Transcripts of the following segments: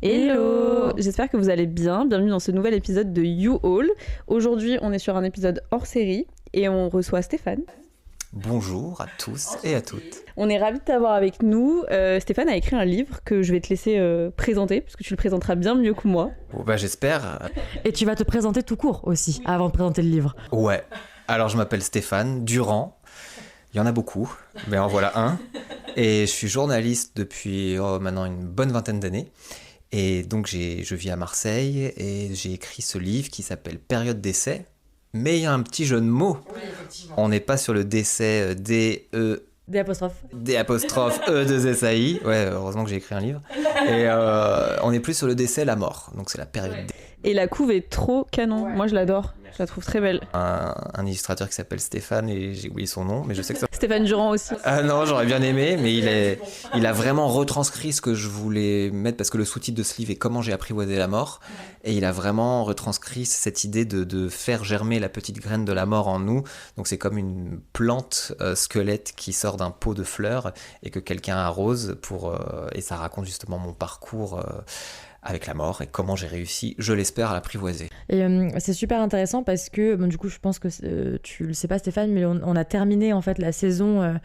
Hello! J'espère que vous allez bien. Bienvenue dans ce nouvel épisode de You All. Aujourd'hui, on est sur un épisode hors série et on reçoit Stéphane. Bonjour à tous et à toutes. On est ravis de t'avoir avec nous. Stéphane a écrit un livre que je vais te laisser présenter parce que tu le présenteras bien mieux que moi. Bon, j'espère. Et tu vas te présenter tout court aussi, avant de présenter le livre. Ouais. Alors je m'appelle Stéphane Durand. Il y en a beaucoup, mais en voilà un. Et je suis journaliste depuis maintenant une bonne vingtaine d'années. Et donc je vis à Marseille et j'ai écrit ce livre qui s'appelle Période d'essai. Mais il y a un petit jeu de mots. Oui, effectivement. On n'est pas sur le décès Des apostrophes. D'2SAI. Ouais, heureusement que j'ai écrit un livre. Et on est plus sur le décès, la mort. Donc c'est la période d'essai. Et la couve est trop canon. Moi, je l'adore. Je la trouve très belle. Un illustrateur qui s'appelle Stéphane et j'ai oublié son nom, mais je sais que ça... Stéphane Durand aussi. Ah non, j'aurais bien aimé, mais il a vraiment retranscrit ce que je voulais mettre, parce que le sous-titre de ce livre est Comment j'ai apprivoisé la mort, et il a vraiment retranscrit cette idée de faire germer la petite graine de la mort en nous. Donc c'est comme une plante squelette qui sort d'un pot de fleurs et que quelqu'un arrose et ça raconte justement mon parcours avec la mort et comment j'ai réussi, je l'espère, à l'apprivoiser. Et c'est super intéressant parce que, du coup, je pense que tu le sais pas, Stéphane, mais on a terminé en fait la saison,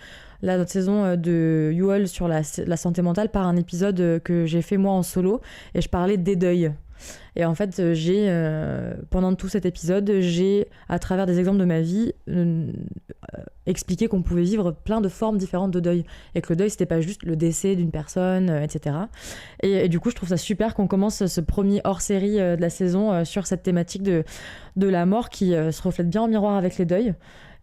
notre saison de You All sur la santé mentale par un épisode que j'ai fait moi en solo et je parlais des deuils. Et en fait, pendant tout cet épisode, j'ai, à travers des exemples de ma vie, expliqué qu'on pouvait vivre plein de formes différentes de deuil. Et que le deuil, c'était pas juste le décès d'une personne, etc. Et du coup, je trouve ça super qu'on commence ce premier hors-série de la saison sur cette thématique de la mort qui se reflète bien en miroir avec les deuils.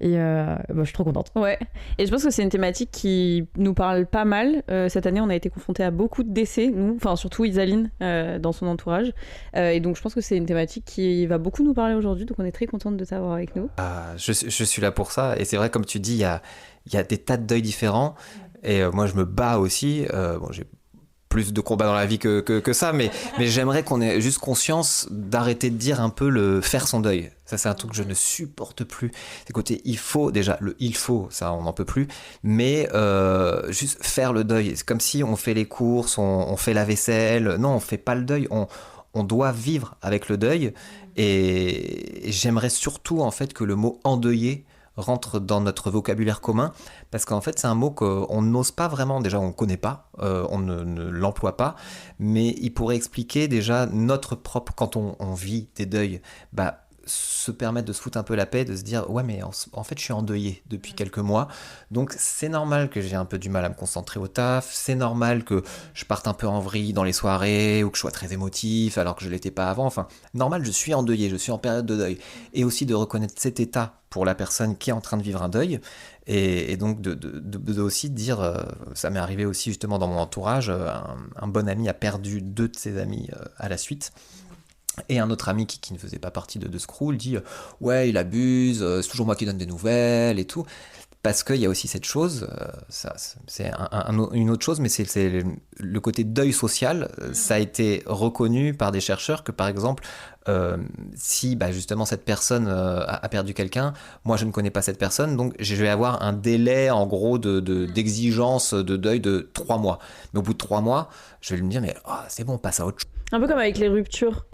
Et je suis trop contente. Ouais, et je pense que c'est une thématique qui nous parle pas mal. Cette année, on a été confrontés à beaucoup de décès, nous, enfin surtout Isaline dans son entourage. Et donc je pense que c'est une thématique qui va beaucoup nous parler aujourd'hui, donc on est très contente de t'avoir avec nous. Je suis là pour ça, et c'est vrai, comme tu dis, il y a des tas de deuils différents, et moi je me bats aussi. J'ai plus de combats dans la vie que ça, mais j'aimerais qu'on ait juste conscience d'arrêter de dire un peu le faire son deuil. Ça, c'est un truc que je ne supporte plus. C'est côté il faut, déjà, le il faut, ça, on n'en peut plus, mais juste faire le deuil. C'est comme si on fait les courses, on fait la vaisselle. Non, on fait pas le deuil, on doit vivre avec le deuil, et j'aimerais surtout, en fait, que le mot endeuillé rentre dans notre vocabulaire commun, parce qu'en fait c'est un mot qu'on n'ose pas vraiment, déjà on ne connaît pas, on ne l'emploie pas, mais il pourrait expliquer déjà notre propre, quand on vit des deuils, se permettre de se foutre un peu la paix, de se dire ouais, mais en fait je suis endeuillé depuis quelques mois, donc c'est normal que j'ai un peu du mal à me concentrer au taf, c'est normal que je parte un peu en vrille dans les soirées, ou que je sois très émotif alors que je l'étais pas avant, enfin normal, je suis endeuillé, je suis en période de deuil, et aussi de reconnaître cet état pour la personne qui est en train de vivre un deuil, et donc de aussi dire, ça m'est arrivé aussi justement dans mon entourage, un bon ami a perdu 2 de ses amis à la suite. Et un autre ami qui ne faisait pas partie de ce crew, il dit ouais, il abuse, c'est toujours moi qui donne des nouvelles et tout. Parce qu'il y a aussi cette chose, ça, c'est une autre chose, mais c'est le côté deuil social. Ça a été reconnu par des chercheurs que, par exemple, si justement cette personne a perdu quelqu'un, moi je ne connais pas cette personne, donc je vais avoir un délai en gros d'exigence de deuil de 3 mois. Mais au bout de 3 mois, je vais me dire mais c'est bon, on passe à autre chose. Un peu comme avec les ruptures.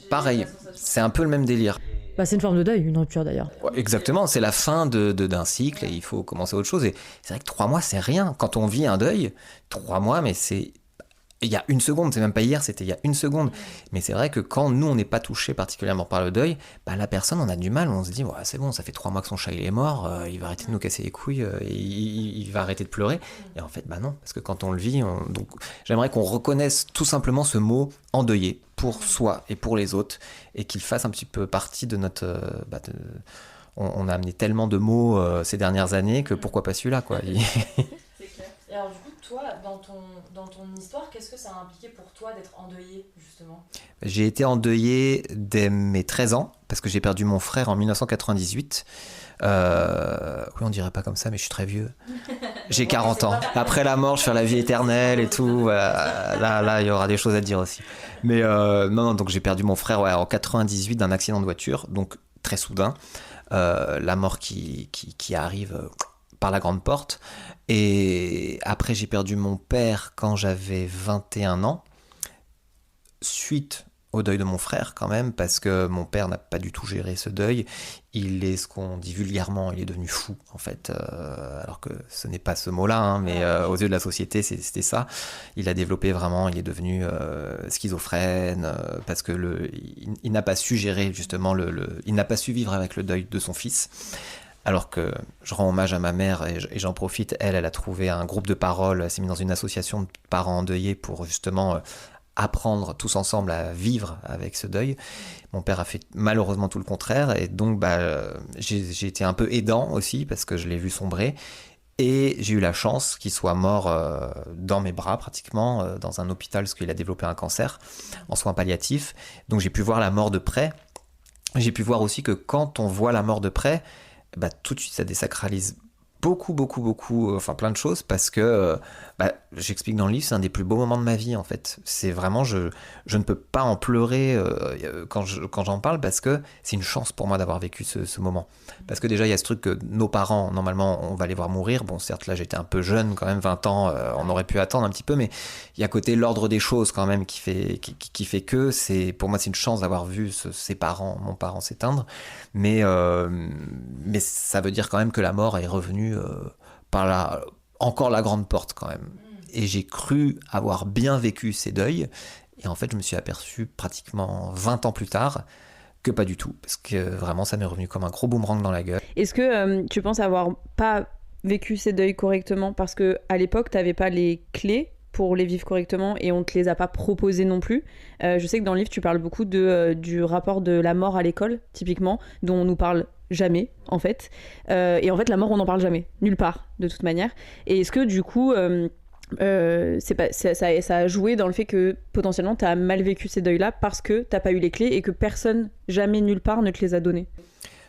Pareil, c'est un peu le même délire. C'est une forme de deuil, une rupture d'ailleurs. Ouais, exactement, c'est la fin d'un cycle et il faut commencer autre chose. Et c'est vrai que 3 mois, c'est rien. Quand on vit un deuil, 3 mois, mais c'est... Il y a une seconde, c'est même pas hier, c'était il y a une seconde. Mais c'est vrai que quand nous, on n'est pas touché particulièrement par le deuil, la personne, on a du mal, on se dit, ouais, c'est bon, ça fait 3 mois que son chat il est mort, il va arrêter de nous casser les couilles, il va arrêter de pleurer. Et en fait, non, parce que quand on le vit, donc, j'aimerais qu'on reconnaisse tout simplement ce mot endeuillé pour soi et pour les autres, et qu'il fasse un petit peu partie de notre... On a amené tellement de mots ces dernières années que pourquoi pas celui-là, quoi. C'est clair. Et alors du coup, toi, dans ton histoire, qu'est-ce que ça a impliqué pour toi d'être endeuillé, justement ? J'ai été endeuillé dès mes 13 ans, parce que j'ai perdu mon frère en 1998. Oui, on dirait pas comme ça, mais je suis très vieux. J'ai 40 ans. Après la mort, je fais la vie éternelle et tout. Là, il y aura des choses à dire aussi. Mais non, donc j'ai perdu mon frère en 98 d'un accident de voiture, donc très soudain. La mort qui arrive par la grande porte. Et après, j'ai perdu mon père quand j'avais 21 ans. suite au deuil de mon frère quand même, parce que mon père n'a pas du tout géré ce deuil. Il est ce qu'on dit vulgairement, il est devenu fou en fait, alors que ce n'est pas ce mot-là, hein, mais aux yeux de la société c'était ça. Il a développé vraiment, il est devenu schizophrène, parce que il n'a pas su gérer justement il n'a pas su vivre avec le deuil de son fils. Alors que je rends hommage à ma mère et j'en profite, elle a trouvé un groupe de parole, elle s'est mise dans une association de parents endeuillés pour justement apprendre tous ensemble à vivre avec ce deuil. Mon père a fait malheureusement tout le contraire, et donc j'ai été un peu aidant aussi parce que je l'ai vu sombrer, et j'ai eu la chance qu'il soit mort dans mes bras pratiquement, dans un hôpital parce qu'il a développé un cancer en soins palliatifs. Donc j'ai pu voir la mort de près. J'ai pu voir aussi que quand on voit la mort de près, tout de suite ça désacralise beaucoup, enfin plein de choses, parce que j'explique dans le livre, c'est un des plus beaux moments de ma vie en fait. C'est vraiment, je ne peux pas en pleurer quand j'en parle, parce que c'est une chance pour moi d'avoir vécu ce moment. Parce que déjà il y a ce truc que nos parents, normalement on va les voir mourir. Bon, certes là j'étais un peu jeune quand même, 20 ans, on aurait pu attendre un petit peu, mais il y a côté l'ordre des choses quand même qui fait que pour moi c'est une chance d'avoir vu mon parent s'éteindre. Mais ça veut dire quand même que la mort est revenue par encore la grande porte quand même. Et j'ai cru avoir bien vécu ces deuils, et en fait je me suis aperçu pratiquement 20 ans plus tard que pas du tout, parce que vraiment ça m'est revenu comme un gros boomerang dans la gueule. Est-ce que tu penses avoir pas vécu ces deuils correctement parce que à l'époque t'avais pas les clés pour les vivre correctement, et on te les a pas proposés non plus? Je sais que dans le livre tu parles beaucoup du rapport de la mort à l'école, typiquement, dont on nous parle jamais en fait, et en fait la mort on n'en parle jamais, nulle part de toute manière. Et est-ce que du coup ça a joué dans le fait que potentiellement t'as mal vécu ces deuils là parce que t'as pas eu les clés et que personne jamais nulle part ne te les a donnés?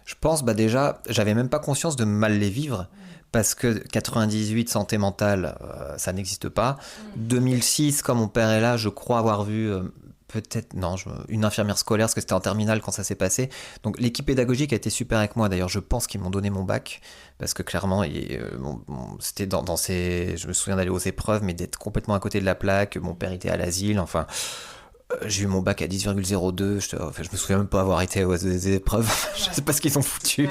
Je pense déjà j'avais même pas conscience de mal les vivre, parce que 98 santé mentale, ça n'existe pas. 2006, quand mon père est là, je crois avoir vu peut-être, non, une infirmière scolaire, parce que c'était en terminale quand ça s'est passé. Donc l'équipe pédagogique a été super avec moi. D'ailleurs, je pense qu'ils m'ont donné mon bac, parce que clairement, c'était dans je me souviens d'aller aux épreuves, mais d'être complètement à côté de la plaque. Mon père était à l'asile, enfin... J'ai eu mon bac à 10,02, je me souviens même pas avoir été aux épreuves, je sais pas ce qu'ils ont foutu,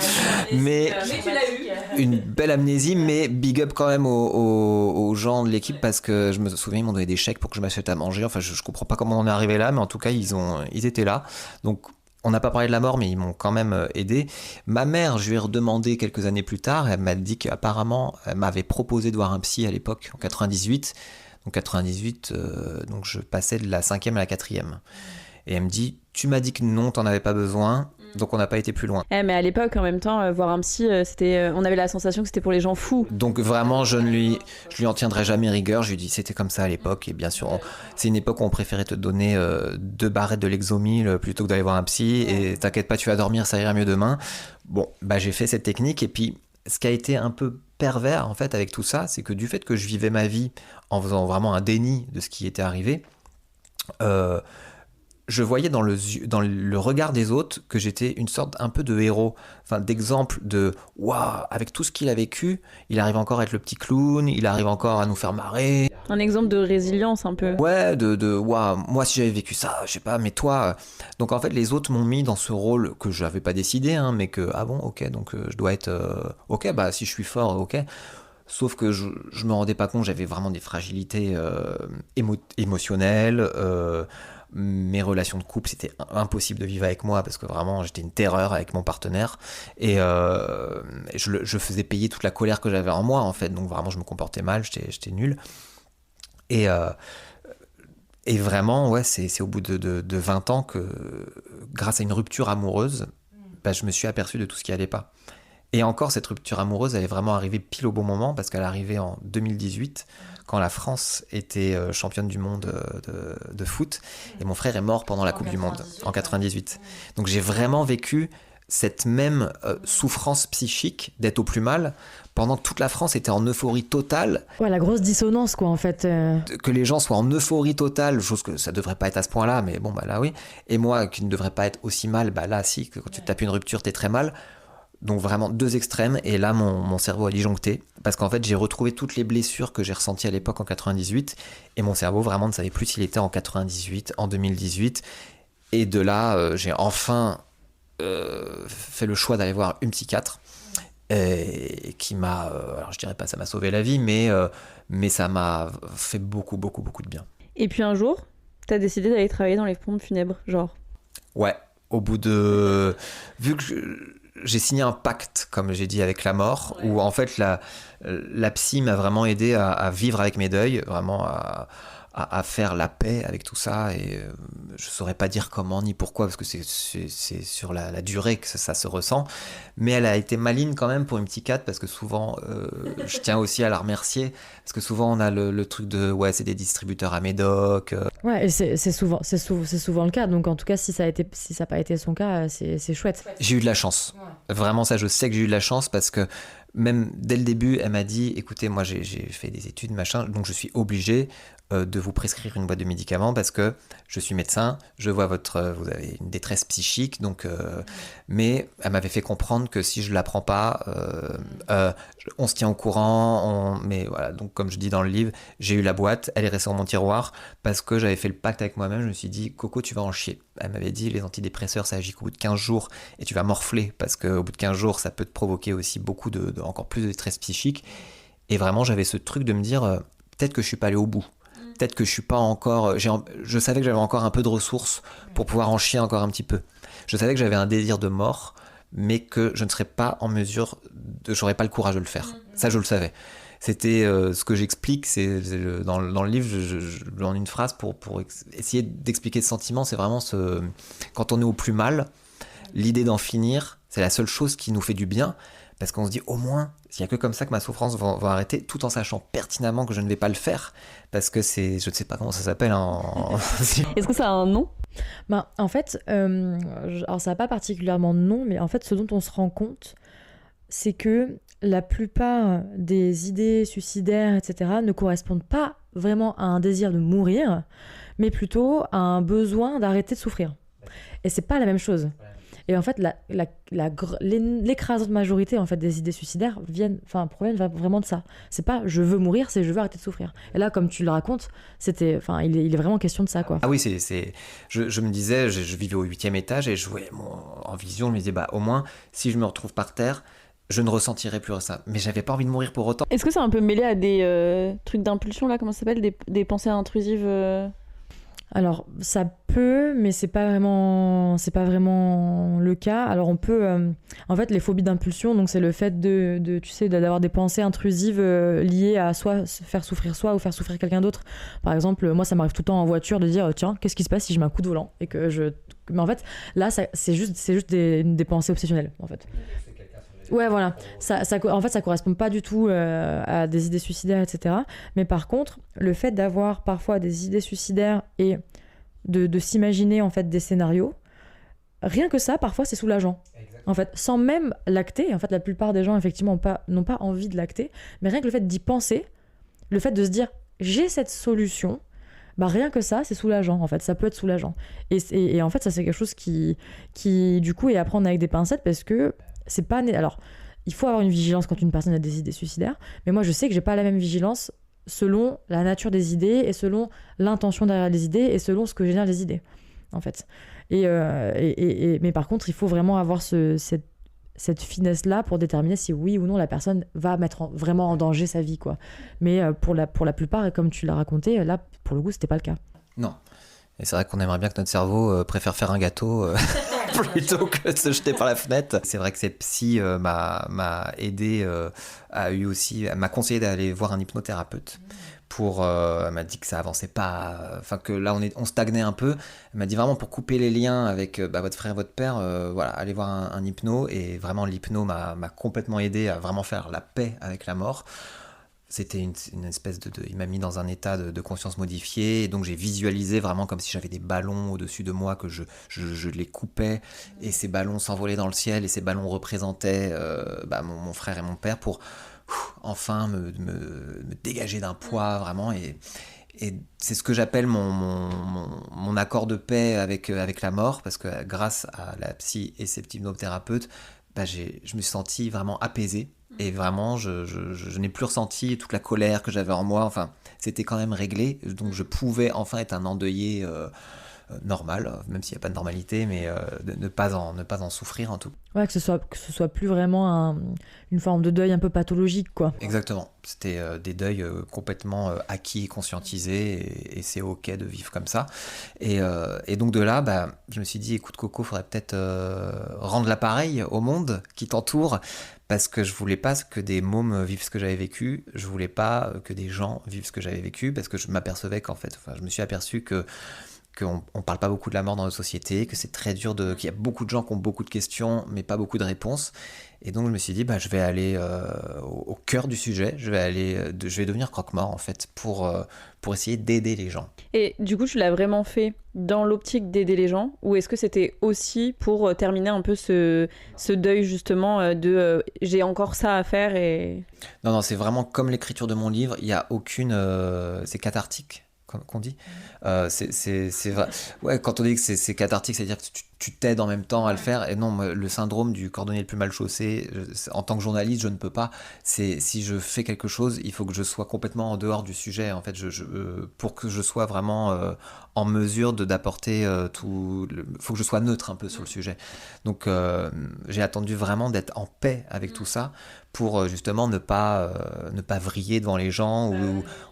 mais tu l'as eu. Une belle amnésie, mais big up quand même aux gens de l'équipe, parce que je me souviens, ils m'ont donné des chèques pour que je m'achète à manger. Enfin, je comprends pas comment on est arrivé là, mais en tout cas ils étaient là. Donc on n'a pas parlé de la mort, mais ils m'ont quand même aidé. Ma mère, je lui ai redemandé quelques années plus tard, elle m'a dit qu'apparemment elle m'avait proposé de voir un psy à l'époque, en 98. Donc 98, donc je passais de la 5e à la 4e. Et elle me dit, tu m'as dit que non, t'en avais pas besoin, donc on n'a pas été plus loin. Mais à l'époque, en même temps, voir un psy, on avait la sensation que c'était pour les gens fous. Donc vraiment, je lui en tiendrai jamais rigueur. Je lui dis, c'était comme ça à l'époque. Et bien sûr, c'est une époque où on préférait te donner 2 barrettes de Lexomil plutôt que d'aller voir un psy. Et t'inquiète pas, tu vas dormir, ça ira mieux demain. Bon, j'ai fait cette technique. Et puis, ce qui a été un peu pervers en fait avec tout ça, c'est que du fait que je vivais ma vie en faisant vraiment un déni de ce qui était arrivé, je voyais dans le regard des autres que j'étais une sorte un peu de héros, enfin d'exemple de waouh, avec tout ce qu'il a vécu, il arrive encore à être le petit clown, il arrive encore à nous faire marrer. Un exemple de résilience un peu. Ouais, de waouh, moi si j'avais vécu ça, je sais pas, mais toi. Donc en fait, les autres m'ont mis dans ce rôle que je n'avais pas décidé, hein, mais que ah bon, ok, donc je dois être ok, si je suis fort, ok. Sauf que je me rendais pas compte, j'avais vraiment des fragilités émotionnelles. Mes relations de couple, c'était impossible de vivre avec moi parce que vraiment j'étais une terreur avec mon partenaire, et je faisais payer toute la colère que j'avais en moi en fait. Donc vraiment je me comportais mal, j'étais nul. Et vraiment, ouais, c'est au bout de 20 ans que, grâce à une rupture amoureuse, je me suis aperçu de tout ce qui allait pas. Et encore, cette rupture amoureuse, elle est vraiment arrivée pile au bon moment, parce qu'elle est arrivée en 2018, quand la France était championne du monde de foot, et mon frère est mort pendant la Coupe du Monde, en 98. Donc j'ai vraiment vécu cette même souffrance psychique d'être au plus mal, pendant que toute la France était en euphorie totale. Ouais, la grosse dissonance, quoi, en fait. Que les gens soient en euphorie totale, chose que ça devrait pas être à ce point-là, mais bon, là oui. Et moi, qui ne devrais pas être aussi mal, là si, que quand tu te tapes une rupture, t'es très mal. Donc vraiment 2 extrêmes, et là mon cerveau a disjoncté, parce qu'en fait j'ai retrouvé toutes les blessures que j'ai ressenties à l'époque en 98, et mon cerveau vraiment ne savait plus s'il était en 98, en 2018, et de là j'ai enfin fait le choix d'aller voir une psychiatre, et qui m'a, alors je dirais pas ça m'a sauvé la vie, mais ça m'a fait beaucoup beaucoup beaucoup de bien. Et puis un jour, t'as décidé d'aller travailler dans les pompes funèbres, genre. Ouais, au bout de... Vu que j'ai signé un pacte, comme j'ai dit, avec la mort, où en fait la psy m'a vraiment aidé à vivre avec mes deuils, vraiment à faire la paix avec tout ça, et je saurais pas dire comment ni pourquoi, parce que c'est sur la durée que ça se ressent, mais elle a été maligne quand même pour une psychiatre, parce que souvent, je tiens aussi à la remercier, parce que souvent on a le truc de, ouais, c'est des distributeurs à médoc. Ouais, et c'est souvent le cas. Donc en tout cas, si ça n'a pas été son cas, c'est chouette. J'ai eu de la chance. Vraiment, ça, je sais que j'ai eu de la chance, parce que même dès le début, elle m'a dit, écoutez, moi j'ai fait des études, machin, donc je suis obligé de vous prescrire une boîte de médicaments, parce que je suis médecin, je vois vous avez une détresse psychique, donc, mais elle m'avait fait comprendre que si je la prends pas, on se tient au courant, mais voilà, donc comme je dis dans le livre, j'ai eu la boîte, elle est restée dans mon tiroir, parce que j'avais fait le pacte avec moi-même, je me suis dit, Coco, tu vas en chier. Elle m'avait dit, les antidépresseurs, ça agit qu'au bout de 15 jours, et tu vas morfler, parce qu'au bout de 15 jours, ça peut te provoquer aussi beaucoup encore plus de détresse psychique. Et vraiment, j'avais ce truc de me dire, peut-être que je suis pas allé au bout. Peut-être que je suis pas encore... je savais que j'avais encore un peu de ressources pour pouvoir en chier encore un petit peu. Je savais que j'avais un désir de mort, mais que je ne serais pas en mesure, j'aurais pas le courage de le faire. Ça, je le savais. C'était ce que j'explique, dans le livre, je donne une phrase pour essayer d'expliquer ce sentiment. C'est vraiment quand on est au plus mal, l'idée d'en finir, c'est la seule chose qui nous fait du bien, parce qu'on se dit, au moins, il n'y a que comme ça que ma souffrance va arrêter, tout en sachant pertinemment que je ne vais pas le faire, parce que je ne sais pas comment ça s'appelle. Est-ce que ça a un nom? Ben, en fait, alors ça n'a pas particulièrement de nom, mais en fait, ce dont on se rend compte, c'est que la plupart des idées suicidaires, etc., ne correspondent pas vraiment à un désir de mourir, mais plutôt à un besoin d'arrêter de souffrir. Et c'est pas la même chose. Et en fait, l'écrasante majorité en fait, des idées suicidaires proviennent vraiment de ça. C'est pas je veux mourir, c'est je veux arrêter de souffrir. Et là, comme tu le racontes, il est vraiment question de ça, quoi. Ah oui, je me disais, je vivais au 8e étage, et je voyais en vision, je me disais, bah, au moins, si je me retrouve par terre, je ne ressentirai plus ça. Mais j'avais pas envie de mourir pour autant. Est-ce que c'est un peu mêlé à des trucs d'impulsion, là, comment ça s'appelle, des pensées intrusives Alors, ça peut, mais c'est pas vraiment le cas. Alors, on peut... en fait, les phobies d'impulsion, donc c'est le fait tu sais, d'avoir des pensées intrusives liées à soit se faire souffrir soi ou faire souffrir quelqu'un d'autre. Par exemple, moi, ça m'arrive tout le temps en voiture de dire, tiens, qu'est-ce qui se passe si je mets un coup de volant et que je... Mais en fait, là, c'est juste des pensées obsessionnelles, en fait. Ouais, voilà. En fait, ça correspond pas du tout à des idées suicidaires, etc. Mais par contre, le fait d'avoir parfois des idées suicidaires et de s'imaginer en fait des scénarios, rien que ça, parfois, c'est soulageant. Exactement. En fait, sans même l'acter. En fait, la plupart des gens, effectivement, n'ont pas envie de l'acter. Mais rien que le fait d'y penser, le fait de se dire, j'ai cette solution, bah rien que ça, c'est soulageant. En fait, ça peut être soulageant. Et en fait, ça, c'est quelque chose qui du coup, est à prendre avec des pincettes, parce que c'est pas... Alors, il faut avoir une vigilance quand une personne a des idées suicidaires, mais moi, je sais que j'ai pas la même vigilance selon la nature des idées et selon l'intention derrière les idées et selon ce que génèrent les idées, en fait. Mais par contre, il faut vraiment avoir cette finesse-là pour déterminer si oui ou non la personne va mettre vraiment en danger sa vie, quoi. Mais pour la plupart, et comme tu l'as raconté, là, pour le coup, c'était pas le cas. Non. Et c'est vrai qu'on aimerait bien que notre cerveau préfère faire un gâteau plutôt que de se jeter par la fenêtre. C'est vrai que cette psy m'a aidé, elle m'a conseillé d'aller voir un hypnothérapeute. Elle m'a dit que ça avançait pas, enfin que là on stagnait un peu. Elle m'a dit vraiment, pour couper les liens avec votre frère et votre père, voilà, allez voir un hypno. Et vraiment, l'hypno m'a complètement aidé à vraiment faire la paix avec la mort. C'était une espèce il m'a mis dans un état de conscience modifié, et donc j'ai visualisé vraiment comme si j'avais des ballons au-dessus de moi, que je les coupais, et ces ballons s'envolaient dans le ciel, et ces ballons représentaient mon frère et mon père, pour enfin me dégager d'un poids, vraiment. Et c'est ce que j'appelle mon accord de paix avec la mort, parce que grâce à la psy et ses hypnothérapeutes, je me suis senti vraiment apaisé. Et vraiment, je n'ai plus ressenti toute la colère que j'avais en moi. Enfin, c'était quand même réglé. Donc, je pouvais enfin être un endeuillé normal, même s'il n'y a pas de normalité, mais ne pas en souffrir en tout. Ouais, que ce soit plus vraiment une forme de deuil un peu pathologique, quoi. Exactement. C'était des deuils complètement acquis et conscientisés, et c'est ok de vivre comme ça. Et donc de là, je me suis dit, écoute Coco, faudrait peut-être rendre l'appareil au monde qui t'entoure, parce que je voulais pas que des mômes vivent ce que j'avais vécu, je voulais pas que des gens vivent ce que j'avais vécu, parce que je m'apercevais je me suis aperçu qu'on ne parle pas beaucoup de la mort dans notre société, que c'est très dur, qu'il y a beaucoup de gens qui ont beaucoup de questions, mais pas beaucoup de réponses. Et donc je me suis dit, je vais aller au cœur du sujet, je vais devenir croque-mort en fait, pour essayer d'aider les gens. Et du coup, tu l'as vraiment fait dans l'optique d'aider les gens, ou est-ce que c'était aussi pour terminer un peu ce deuil justement de j'ai encore ça à faire et... Non, c'est vraiment comme l'écriture de mon livre, il n'y a aucune... c'est cathartique qu'on dit. C'est vrai. Ouais, quand on dit que c'est cathartique, c'est-à-dire que tu t'aides en même temps à le faire. Et non, le syndrome du cordonnier le plus mal chaussé, en tant que journaliste, je ne peux pas. Si je fais quelque chose, il faut que je sois complètement en dehors du sujet. En fait, pour que je sois vraiment en mesure d'apporter tout. Faut que je sois neutre un peu sur le sujet. Donc, j'ai attendu vraiment d'être en paix avec tout ça pour justement ne pas vriller devant les gens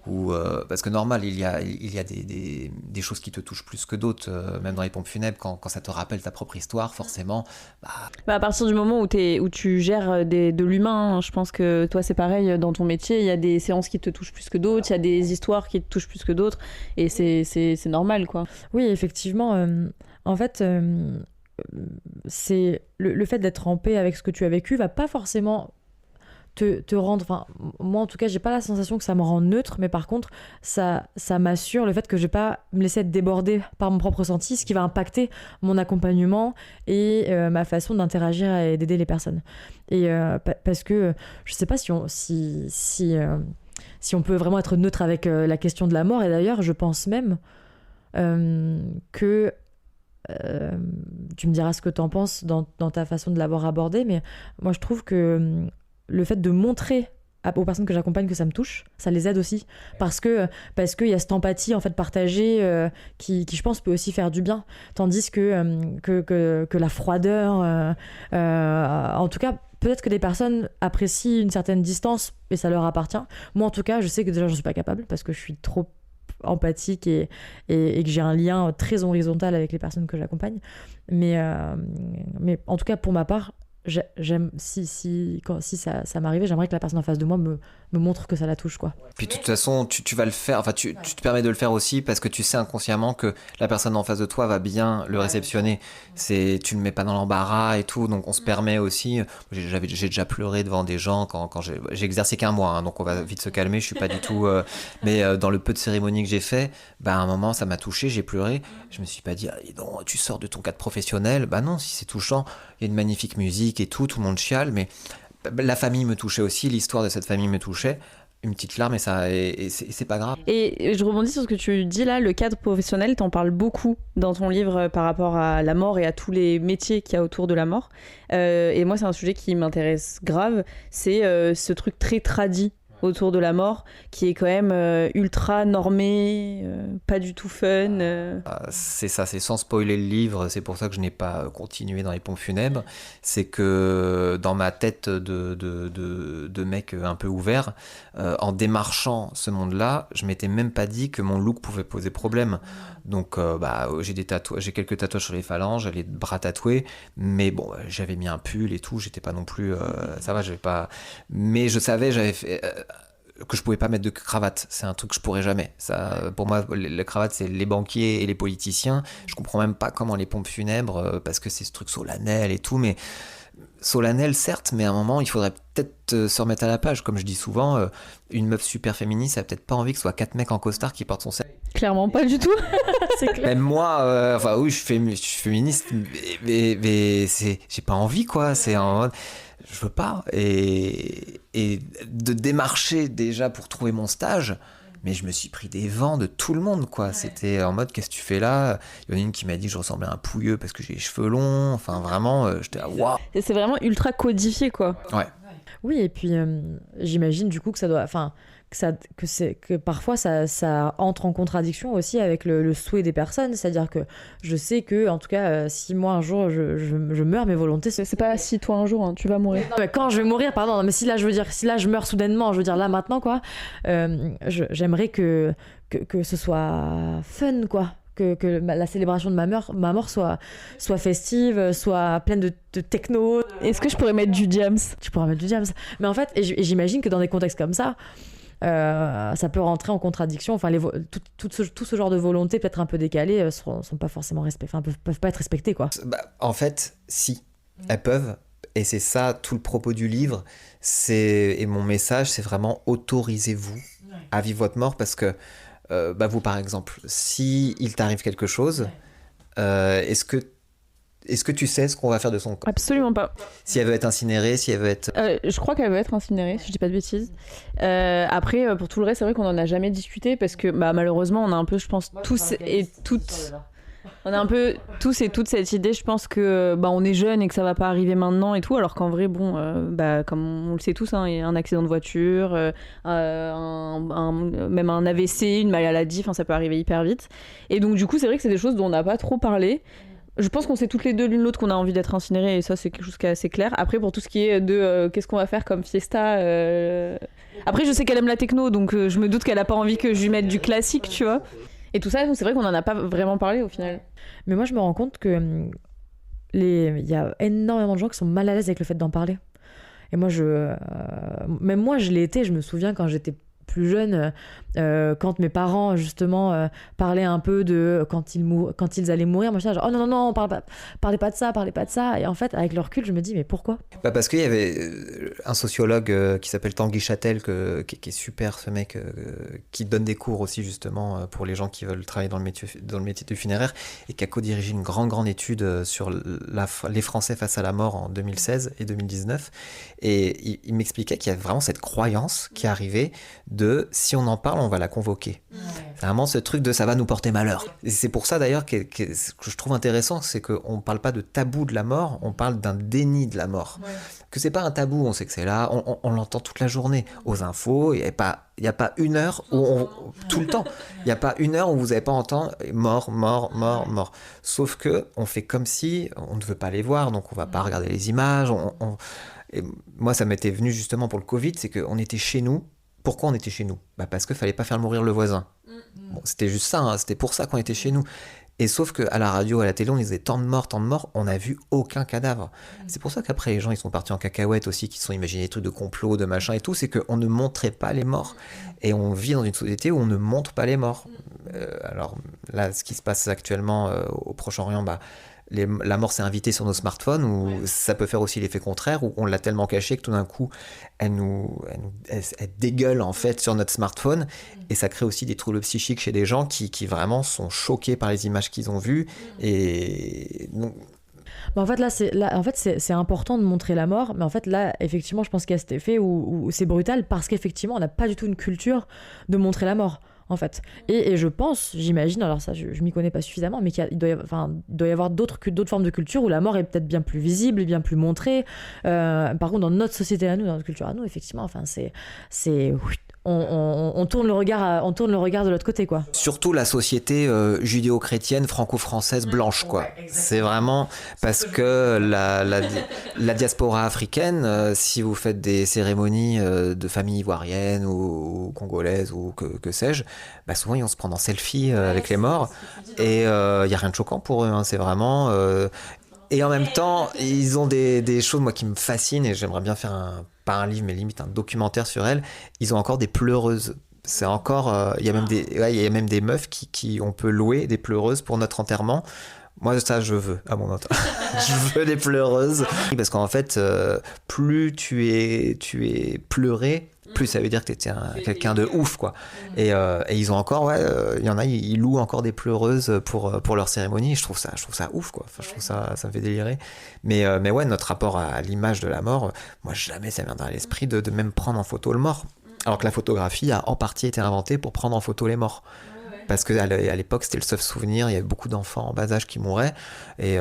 ou parce que normal, il y a des choses qui te touchent plus que d'autres, même dans les pompes funèbres, quand ça te rappelle ta propre histoire, forcément. À partir du moment où tu gères de l'humain, hein, je pense que toi c'est pareil dans ton métier, il y a des séances qui te touchent plus que d'autres, il y a des histoires qui te touchent plus que d'autres, et c'est normal, quoi. Oui, effectivement. En fait, c'est le fait d'être en paix avec ce que tu as vécu va pas forcément te rendre, enfin moi en tout cas j'ai pas la sensation que ça me rend neutre, mais par contre ça m'assure le fait que je vais pas me laisser être débordée par mon propre ressenti, ce qui va impacter mon accompagnement et ma façon d'interagir et d'aider les personnes. Et parce que je sais pas si on peut vraiment être neutre avec la question de la mort, et d'ailleurs je pense même que tu me diras ce que t'en penses dans ta façon de l'avoir abordé, mais moi je trouve que le fait de montrer aux personnes que j'accompagne que ça me touche, ça les aide aussi, parce qu'il y a cette empathie en fait partagée qui je pense peut aussi faire du bien, tandis que la froideur en tout cas peut-être que des personnes apprécient une certaine distance et ça leur appartient. Moi en tout cas je sais que déjà j'en suis pas capable parce que je suis trop empathique et que j'ai un lien très horizontal avec les personnes que j'accompagne, mais en tout cas pour ma part j'aime si ça m'arrivait, j'aimerais que la personne en face de moi me montre que ça la touche, quoi. Puis de toute façon tu vas le faire, enfin tu te permets de le faire aussi parce que tu sais inconsciemment que la personne en face de toi va bien le réceptionner. Tu le mets pas dans l'embarras et tout, donc on se permet aussi. J'ai déjà pleuré devant des gens quand j'ai exercé qu'un mois, hein, donc on va vite se calmer, je suis pas du tout mais dans le peu de cérémonies que j'ai fait, à un moment ça m'a touché, j'ai pleuré, je me suis pas dit non, tu sors de ton cadre professionnel, non, si c'est touchant, il y a une magnifique musique et tout le monde chiale, mais la famille me touchait aussi, l'histoire de cette famille me touchait, une petite larme et c'est pas grave. Et je rebondis sur ce que tu dis là, le cadre professionnel, t'en parles beaucoup dans ton livre par rapport à la mort et à tous les métiers qu'il y a autour de la mort. Et moi c'est un sujet qui m'intéresse grave, c'est ce truc très tradit autour de la mort, qui est quand même ultra normé, pas du tout fun. C'est ça, c'est sans spoiler le livre, c'est pour ça que je n'ai pas continué dans les pompes funèbres, c'est que dans ma tête de mec un peu ouvert, en démarchant ce monde-là, je m'étais même pas dit que mon look pouvait poser problème. Donc j'ai quelques tatouages sur les phalanges, les bras tatoués, mais bon, j'avais mis un pull et tout, j'étais pas non plus ça va, j'avais pas, mais je savais, j'avais fait que je pouvais pas mettre de cravate, c'est un truc que je pourrais jamais. Ça, pour moi, les cravates, c'est les banquiers et les politiciens. Je comprends même pas comment les pompes funèbres, parce que c'est ce truc solennel et tout, mais solennel certes, mais à un moment il faudrait peut-être se remettre à la page. Comme je dis souvent, une meuf super féministe, elle a peut-être pas envie que ce soit 4 mecs en costard qui portent son cercle. Clairement pas du tout. C'est clair. Même moi, oui, je suis féministe, mais j'ai pas envie, quoi. C'est en mode, je veux pas. Et de démarcher déjà pour trouver mon stage, mais je me suis pris des vents de tout le monde, quoi. C'était en mode, qu'est-ce que tu fais là? Il y en a une qui m'a dit que je ressemblais à un pouilleux parce que j'ai les cheveux longs. Enfin, vraiment, j'étais là, waouh! Et c'est vraiment ultra codifié, quoi. Ouais. Oui, et puis j'imagine du coup que ça doit, enfin, que parfois ça entre en contradiction aussi avec le souhait des personnes. C'est-à-dire que je sais que, en tout cas, si moi un jour je meurs, mes volontés, C'est pas si toi un jour, hein, tu vas mourir. non, mais quand je vais mourir, pardon, non, mais si là je veux dire, si là je meurs soudainement, je veux dire là maintenant, quoi, j'aimerais que ce soit fun, quoi. Que la célébration de ma mort soit festive, soit pleine de techno. Est-ce que je pourrais mettre du Diams? Tu pourras mettre du jams. Mais en fait, et j'imagine que dans des contextes comme ça, ça peut rentrer en contradiction. Enfin, tout ce genre de volonté, peut-être un peu décalées, sont pas forcément respectées. Enfin, peuvent pas être respectées, quoi. Bah, en fait, si, elles peuvent. Et c'est ça tout le propos du livre. Et mon message, c'est vraiment autorisez-vous à vivre votre mort parce que bah vous, par exemple, si il t'arrive quelque chose, est-ce que tu sais ce qu'on va faire de son corps? Absolument pas. Si elle veut être incinérée, si elle veut être... Je crois qu'elle va être incinérée, si je dis pas de bêtises. Après, pour tout le reste, c'est vrai qu'on en a jamais discuté parce que bah, malheureusement, on a un peu, je pense, tous et toutes... On a un peu tous et toutes cette idée, je pense que bah, on est jeune et que ça va pas arriver maintenant et tout, alors qu'en vrai, bon, bah, comme on le sait tous, hein, il y a un accident de voiture, même un AVC, une maladie, enfin ça peut arriver hyper vite. Et donc du coup, c'est vrai que c'est des choses dont on n'a pas trop parlé. Je pense qu'on sait toutes les deux l'une l'autre qu'on a envie d'être incinérées et ça c'est quelque chose qui est assez clair. Après pour tout ce qui est de qu'est-ce qu'on va faire comme fiesta, après je sais qu'elle aime la techno donc je me doute qu'elle a pas envie que je lui mette du classique, tu vois. Et tout ça, donc c'est vrai qu'on en a pas vraiment parlé au final. Mais moi, je me rends compte que il y a énormément de gens qui sont mal à l'aise avec le fait d'en parler. Et moi, même moi, je l'ai été. Je me souviens quand j'étais plus jeune, quand mes parents justement parlaient un peu de quand ils allaient mourir, moi j'étais genre oh non non non, parlez pas de ça. Et en fait, avec le recul, je me dis mais pourquoi? Bah parce qu'il y avait un sociologue qui s'appelle Tanguy Châtel, qui est super, ce mec, qui donne des cours aussi justement pour les gens qui veulent travailler dans le métier du funéraire, et qui a co-dirigé une grande étude sur les Français face à la mort en 2016 et 2019. Et il m'expliquait qu'il y a vraiment cette croyance qui arrivait de si on en parle, on va la convoquer. Ouais. C'est vraiment ce truc de ça va nous porter malheur. Et c'est pour ça d'ailleurs que je trouve intéressant, c'est qu'on ne parle pas de tabou de la mort, on parle d'un déni de la mort. Ouais. Que c'est pas un tabou, on sait que c'est là, on l'entend toute la journée. Aux infos, il n'y a pas une heure où tout le temps, il n'y a pas une heure où vous n'avez pas entendu mort. Sauf que on fait comme si on ne veut pas les voir, donc on ne va pas regarder les images. Et moi, ça m'était venu justement pour le Covid, c'est qu'on était chez nous. Pourquoi on était chez nous? Bah parce qu'il fallait pas faire mourir le voisin. Bon, c'était juste ça, hein, c'était pour ça qu'on était chez nous. Et sauf qu'à la radio, à la télé, on disait tant de morts, on n'a vu aucun cadavre. C'est pour ça qu'après, les gens, ils sont partis en cacahuète aussi, qui se sont imaginés des trucs de complot, de machin et tout, c'est qu'on ne montrait pas les morts. Et on vit dans une société où on ne montre pas les morts. Alors là, ce qui se passe actuellement au Proche-Orient, bah, la mort s'est invitée sur nos smartphones, ou ça peut faire aussi l'effet contraire, où on l'a tellement caché que tout d'un coup elle dégueule en fait sur notre smartphone, et ça crée aussi des troubles psychiques chez des gens qui vraiment sont choqués par les images qu'ils ont vues. Et donc, en fait, c'est important de montrer la mort, mais en fait, là, effectivement, je pense qu'il y a cet effet où c'est brutal parce qu'effectivement, on n'a pas du tout une culture de montrer la mort. En fait. Et je pense, j'imagine, alors ça je m'y connais pas suffisamment, mais il doit y avoir d'autres formes de culture où la mort est peut-être bien plus visible et bien plus montrée. Par contre, dans notre société à nous, dans notre culture à nous, effectivement, enfin, on tourne le regard de l'autre côté, quoi. Surtout la société judéo-chrétienne, franco-française, blanche, quoi. Ouais, c'est vraiment parce que la diaspora africaine, si vous faites des cérémonies de famille ivoirienne ou congolaise ou que sais-je, bah souvent ils vont se prendre en selfie avec les morts, et il y a rien de choquant pour eux, hein, c'est vraiment... Et en même temps, ils ont des choses, moi, qui me fascinent, et j'aimerais bien faire pas un livre, mais limite un documentaire sur elles. Ils ont encore des pleureuses. C'est encore... il y a même des meufs qui on peut louer des pleureuses pour notre enterrement. Moi, ça, je veux à mon enterrement. Je veux des pleureuses. Parce qu'en fait, plus tu es pleuré, plus ça veut dire que t'étais quelqu'un de ouf, quoi. Et ils ont encore, il y en a, ils louent encore des pleureuses pour leur cérémonie. Je trouve ça ouf, quoi. Enfin, je trouve ça me fait délirer. Mais ouais, notre rapport à l'image de la mort, moi jamais ça viendra à l'esprit de même prendre en photo le mort. Alors que la photographie a en partie été inventée pour prendre en photo les morts. Parce qu'à l'époque, c'était le seul souvenir. Il y avait beaucoup d'enfants en bas âge qui mouraient. Et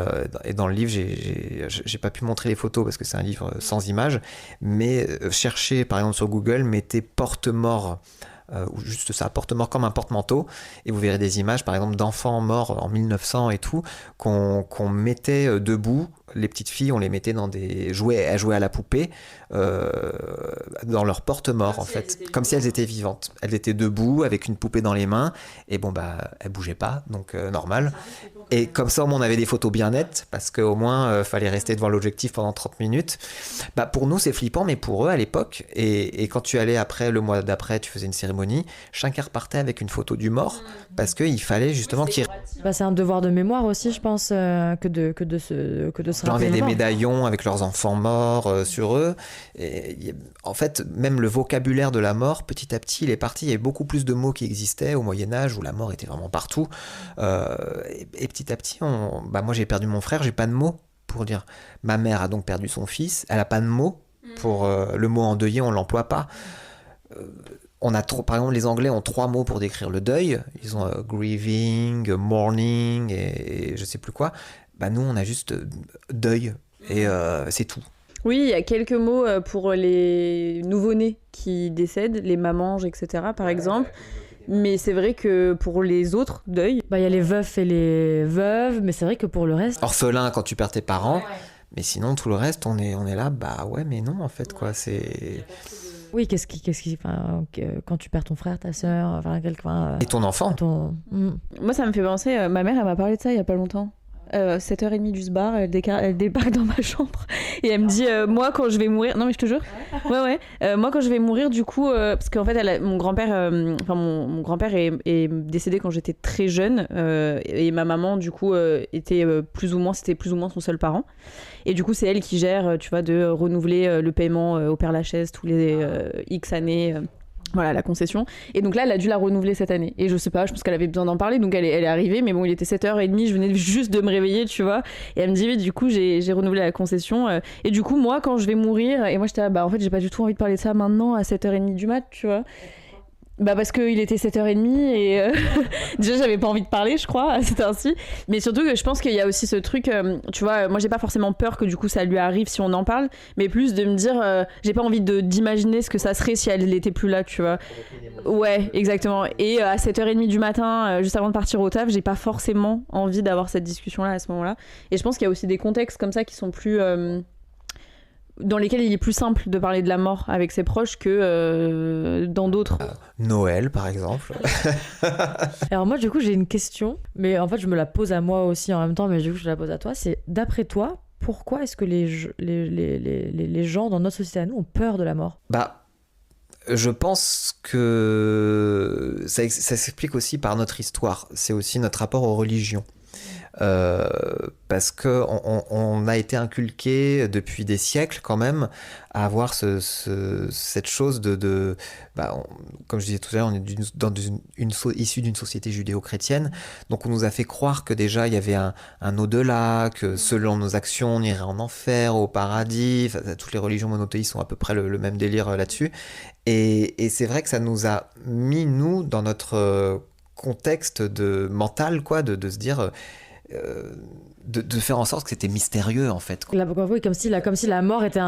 dans le livre, j'ai pas pu montrer les photos parce que c'est un livre sans images. Mais cherchez, par exemple, sur Google, mettez porte-mort, ou juste ça, porte-mort comme un porte-manteau. Et vous verrez des images, par exemple, d'enfants morts en 1900 et tout, qu'on mettait debout. Les petites filles, on les mettait dans des jouets à jouer à la poupée, dans leur porte-mort en fait, comme si elles étaient vivantes. Elles étaient debout avec une poupée dans les mains et bon bah elles bougeaient pas, donc normal. Et comme ça, au moins, on avait des photos bien nettes parce qu'au moins fallait rester devant l'objectif pendant 30 minutes. Bah pour nous c'est flippant, mais pour eux à l'époque, et quand tu allais après, le mois d'après, tu faisais une cérémonie, chacun repartait avec une photo du mort parce qu'il fallait justement qu'il... Bah, c'est un devoir de mémoire aussi, je pense, que de se J'en rappeler avais les des morts. médaillons avec leurs enfants morts sur eux. En fait, même le vocabulaire de la mort, petit à petit, il est parti. Il y avait beaucoup plus de mots qui existaient au Moyen-Âge où la mort était vraiment partout. Et petit à petit, moi j'ai perdu mon frère, j'ai pas de mots pour dire. Ma mère a donc perdu son fils, elle a pas de mots pour le mot endeuillé, on l'emploie pas. Par exemple, les Anglais ont 3 mots pour décrire le deuil. Ils ont grieving, mourning et je sais plus quoi. Bah nous, on a juste deuil et c'est tout. Oui, il y a quelques mots pour les nouveau-nés qui décèdent, les mamanges, etc. par exemple. Mais c'est vrai que pour les autres, deuil. Bah, il y a les veufs et les veuves, mais c'est vrai que pour le reste... Orphelin quand tu perds tes parents. Mais sinon, tout le reste, on est là, bah ouais, mais non, en fait, quoi, c'est... Oui, quand tu perds ton frère, ta sœur, enfin quelqu'un... Et ton enfant. Moi, ça me fait penser, ma mère, elle m'a parlé de ça il y a pas longtemps. 7h30 du sbar, elle débarque dans ma chambre et elle me dit moi quand je vais mourir, non mais je te jure, ouais, moi quand je vais mourir du coup, parce qu'en fait mon grand-père, mon grand-père est décédé quand j'étais très jeune et ma maman du coup était plus ou moins son seul parent et du coup c'est elle qui gère, tu vois, de renouveler le paiement au Père Lachaise tous les X années. Voilà, la concession. Et donc là, elle a dû la renouveler cette année. Et je sais pas, je pense qu'elle avait besoin d'en parler, donc elle est arrivée. Mais bon, il était 7h30, je venais juste de me réveiller, tu vois. Et elle me dit, oui, du coup, j'ai renouvelé la concession. Et du coup, moi, quand je vais mourir, et moi, j'étais là, bah en fait, j'ai pas du tout envie de parler de ça maintenant, à 7h30 du mat, tu vois. Bah parce qu'il était 7h30 et déjà j'avais pas envie de parler je crois à cette heure-ci, mais surtout que je pense qu'il y a aussi ce truc, tu vois, moi j'ai pas forcément peur que du coup ça lui arrive si on en parle, mais plus de me dire j'ai pas envie d'imaginer ce que ça serait si elle était plus là, tu vois. Ouais, exactement. Et à 7h30 du matin, juste avant de partir au taf, j'ai pas forcément envie d'avoir cette discussion là à ce moment-là, et je pense qu'il y a aussi des contextes comme ça qui sont plus dans lesquels il est plus simple de parler de la mort avec ses proches que dans d'autres. Noël, par exemple. Alors moi, du coup, j'ai une question, mais en fait, je me la pose à moi aussi en même temps, mais du coup, je la pose à toi. C'est, d'après toi, pourquoi est-ce que les gens dans notre société à nous ont peur de la mort ? Bah, je pense que ça s'explique aussi par notre histoire. C'est aussi notre rapport aux religions. Parce que on a été inculqué depuis des siècles quand même à avoir cette chose comme je disais tout à l'heure, on est issu d'une société judéo-chrétienne, donc on nous a fait croire que déjà il y avait un au-delà, que selon nos actions on irait en enfer, au paradis. Enfin, toutes les religions monothéistes ont à peu près le même délire là-dessus, et c'est vrai que ça nous a mis nous dans notre contexte mental, quoi, de se dire de faire en sorte que c'était mystérieux en fait. Oui, comme si la mort était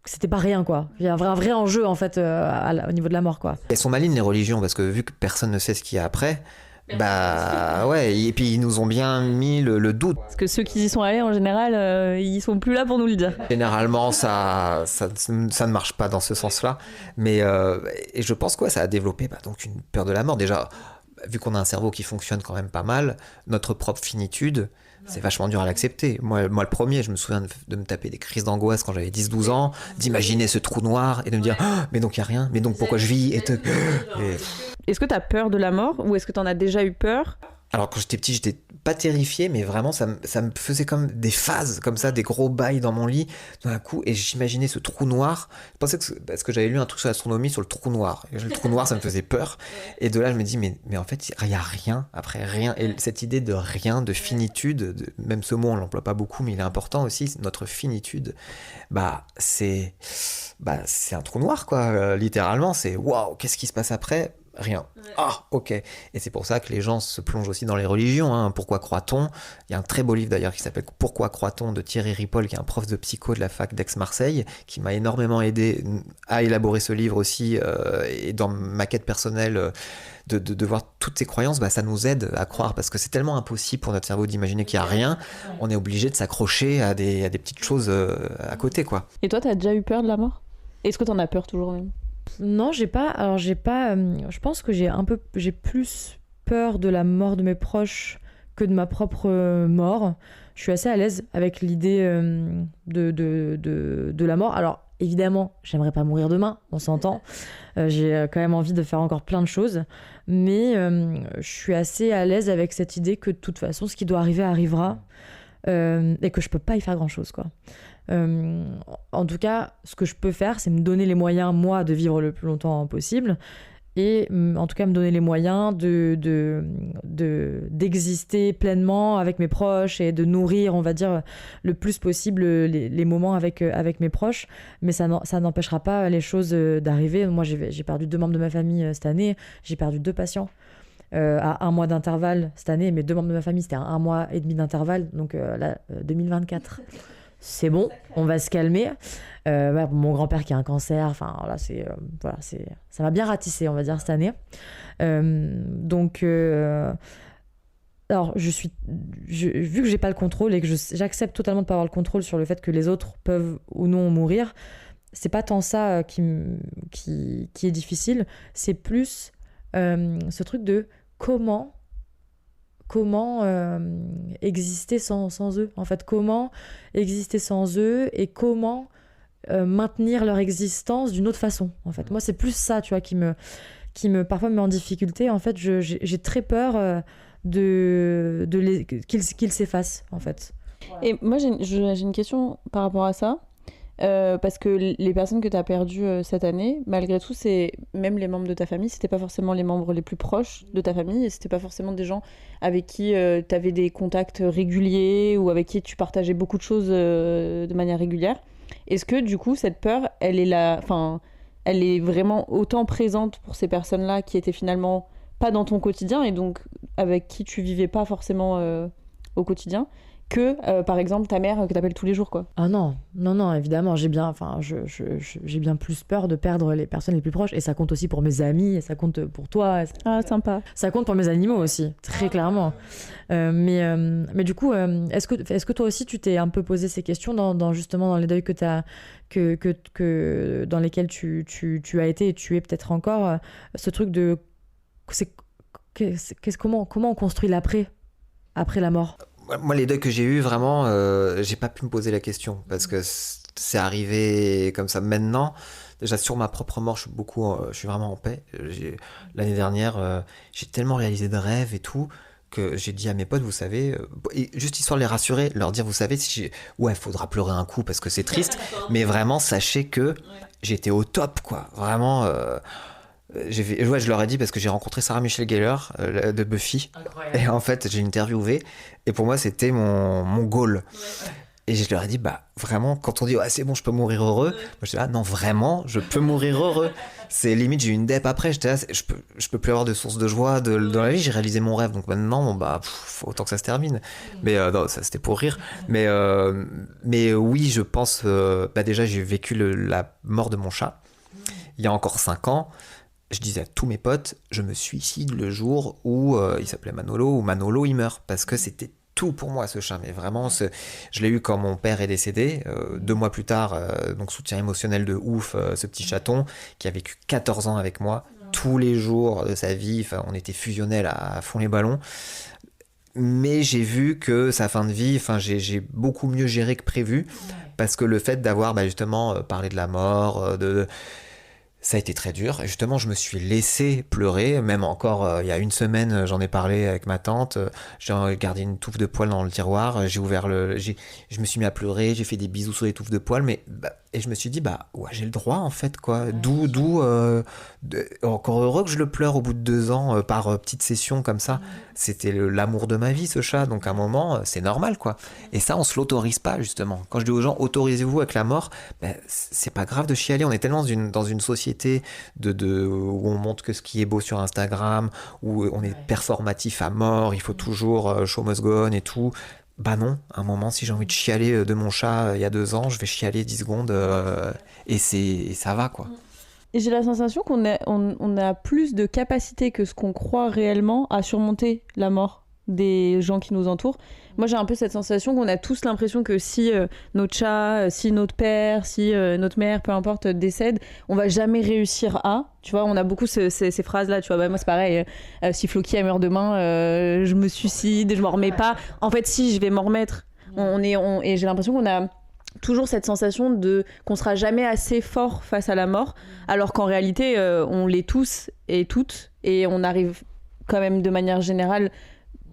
c'était pas rien, quoi. Il y a un vrai enjeu en fait au niveau de la mort, quoi. Elles sont malines les religions parce que vu que personne ne sait ce qu'il y a après, bah ouais, et puis ils nous ont bien mis le doute. Parce que ceux qui y sont allés en général, ils sont plus là pour nous le dire. Généralement ça ne marche pas dans ce sens-là, mais et je pense que ça a développé donc une peur de la mort déjà. Vu qu'on a un cerveau qui fonctionne quand même pas mal, notre propre finitude, c'est vachement dur à l'accepter. Moi le premier, je me souviens de me taper des crises d'angoisse quand j'avais 10-12 ans, d'imaginer ce trou noir et de me dire mais donc il n'y a rien, mais donc pourquoi je vis Est-ce que tu as peur de la mort ou est-ce que tu en as déjà eu peur ? Alors quand j'étais petit, j'étais pas terrifié, mais vraiment, ça me faisait comme des phases, comme ça, des gros bails dans mon lit, d'un coup, et j'imaginais ce trou noir. Je pensais parce que j'avais lu un truc sur l'astronomie sur le trou noir. Et le trou noir, ça me faisait peur. Et de là, je me dis, mais en fait, il n'y a rien après, rien. Et cette idée de rien, de finitude, même ce mot, on l'emploie pas beaucoup, mais il est important aussi, notre finitude, c'est un trou noir, quoi. Littéralement, c'est waouh, qu'est-ce qui se passe après? Rien. Ah, ok. Et c'est pour ça que les gens se plongent aussi dans les religions. Hein. Pourquoi croit-on? Il y a un très beau livre d'ailleurs qui s'appelle Pourquoi croit-on de Thierry Ripoll, qui est un prof de psycho de la fac d'Aix-Marseille, qui m'a énormément aidé à élaborer ce livre aussi. Et dans ma quête personnelle, de voir toutes ces croyances, ça nous aide à croire, parce que c'est tellement impossible pour notre cerveau d'imaginer qu'il n'y a rien. On est obligé de s'accrocher à des petites choses à côté, quoi. Et toi, t'as déjà eu peur de la mort? Est-ce que t'en as peur toujours même? Non, j'ai pas. Alors, j'ai pas. Je pense que j'ai plus peur de la mort de mes proches que de ma propre mort. Je suis assez à l'aise avec l'idée de la mort. Alors, évidemment, j'aimerais pas mourir demain, on s'entend. J'ai quand même envie de faire encore plein de choses. Mais je suis assez à l'aise avec cette idée que de toute façon, ce qui doit arriver arrivera. Et que je peux pas y faire grand-chose, quoi. En tout cas, ce que je peux faire, c'est me donner les moyens, moi, de vivre le plus longtemps possible, et en tout cas me donner les moyens d'exister pleinement avec mes proches et de nourrir, on va dire, le plus possible les moments avec mes proches. Mais ça n'empêchera pas les choses d'arriver. Moi, j'ai perdu 2 membres de ma famille cette année, j'ai perdu 2 patients. À 1 mois d'intervalle cette année, mais 2 membres de ma famille, c'était à 1 mois et demi d'intervalle, donc là, 2024. C'est bon, on va se calmer. Mon grand-père qui a un cancer, enfin là, ça m'a bien ratissé, on va dire, cette année. Donc, alors, vu que j'ai pas le contrôle et que j'accepte totalement de pas avoir le contrôle sur le fait que les autres peuvent ou non mourir, c'est pas tant ça qui est difficile, c'est plus ce truc de comment exister sans eux, en fait, comment exister sans eux et comment maintenir leur existence d'une autre façon, en fait. Moi, c'est plus ça, tu vois, qui parfois me met en difficulté. En fait, j'ai très peur qu'ils s'effacent, en fait. Et moi, j'ai une question par rapport à ça. Parce que les personnes que tu as perdues cette année, malgré tout, c'est même les membres de ta famille, c'était pas forcément les membres les plus proches de ta famille, et c'était pas forcément des gens avec qui tu avais des contacts réguliers ou avec qui tu partageais beaucoup de choses de manière régulière. Est-ce que du coup, cette peur, elle est vraiment autant présente pour ces personnes-là qui étaient finalement pas dans ton quotidien et donc avec qui tu vivais pas forcément au quotidien, que par exemple ta mère que t'appelles tous les jours, quoi? Ah non, évidemment, j'ai bien plus peur de perdre les personnes les plus proches, et ça compte aussi pour mes amis, et ça compte pour toi. Ah, sympa. Ça compte pour mes animaux aussi, très clairement. Mais du coup, est-ce que toi aussi tu t'es un peu posé ces questions justement dans les deuils dans lesquels tu as été et tu es peut-être encore, ce truc de comment on construit après la mort? Moi, les deuils que j'ai eus, vraiment, j'ai pas pu me poser la question, parce que c'est arrivé comme ça maintenant. Déjà, sur ma propre mort, je suis vraiment en paix. L'année dernière, j'ai tellement réalisé de rêves et tout, que j'ai dit à mes potes, vous savez, juste histoire de les rassurer, leur dire, vous savez, ouais, faudra pleurer un coup parce que c'est triste, mais vraiment, sachez que j'étais au top, quoi. Vraiment... je leur ai dit, parce que j'ai rencontré Sarah Michelle Gellar de Buffy. Incroyable. Et en fait j'ai interviewé, et pour moi c'était mon goal. Et je leur ai dit, vraiment, quand on dit c'est bon, je peux mourir heureux, moi j'étais là, non, vraiment, je peux mourir heureux. C'est limite, j'ai eu une dep après, j'étais là, je peux plus avoir de source de joie dans la vie, j'ai réalisé mon rêve, donc maintenant faut autant que ça se termine. Mais non, ça c'était pour rire. Mais oui, je pense, déjà j'ai vécu la mort de mon chat il y a encore 5 ans. Je disais à tous mes potes, je me suicide le jour où il s'appelait Manolo, ou Manolo il meurt, parce que c'était tout pour moi, ce chat. Mais vraiment, je l'ai eu quand mon père est décédé, 2 mois plus tard, donc soutien émotionnel de ouf, ce petit chaton qui a vécu 14 ans avec moi, tous les jours de sa vie, on était fusionnels à fond les ballons. Mais j'ai vu que sa fin de vie, j'ai beaucoup mieux géré que prévu, parce que le fait d'avoir justement parlé de la mort, Ça a été très dur. Et justement, je me suis laissé pleurer. Même encore, il y a une semaine, j'en ai parlé avec ma tante. J'ai gardé une touffe de poils dans le tiroir. Je me suis mis à pleurer. J'ai fait des bisous sur les touffes de poils. Et je me suis dit, ouais, j'ai le droit, en fait, quoi. Encore heureux que je le pleure au bout de 2 ans, par petite session comme ça. C'était l'amour de ma vie, ce chat. Donc, à un moment, c'est normal, quoi. Et ça, on se l'autorise pas, justement. Quand je dis aux gens, autorisez-vous avec la mort, c'est pas grave de chialer. On est tellement dans une société où on montre que ce qui est beau sur Instagram, où on est performatif à mort, il faut toujours show must go on et tout. Bah non, à un moment, si j'ai envie de chialer de mon chat il y a 2 ans, je vais chialer 10 secondes et ça va, quoi. Et j'ai la sensation on a plus de capacité que ce qu'on croit réellement à surmonter la mort des gens qui nous entourent. Moi, j'ai un peu cette sensation qu'on a tous l'impression que si notre chat, si notre père, si notre mère, peu importe, décède, on va jamais réussir à. Tu vois, on a beaucoup ces phrases-là. Tu vois, moi, c'est pareil. Si Floki elle meurt demain, je me suicide, je m'en remets pas. En fait, si, je vais m'en remettre. Et j'ai l'impression qu'on a toujours cette sensation qu'on sera jamais assez fort face à la mort, alors qu'en réalité, on l'est tous et toutes, et on arrive quand même de manière générale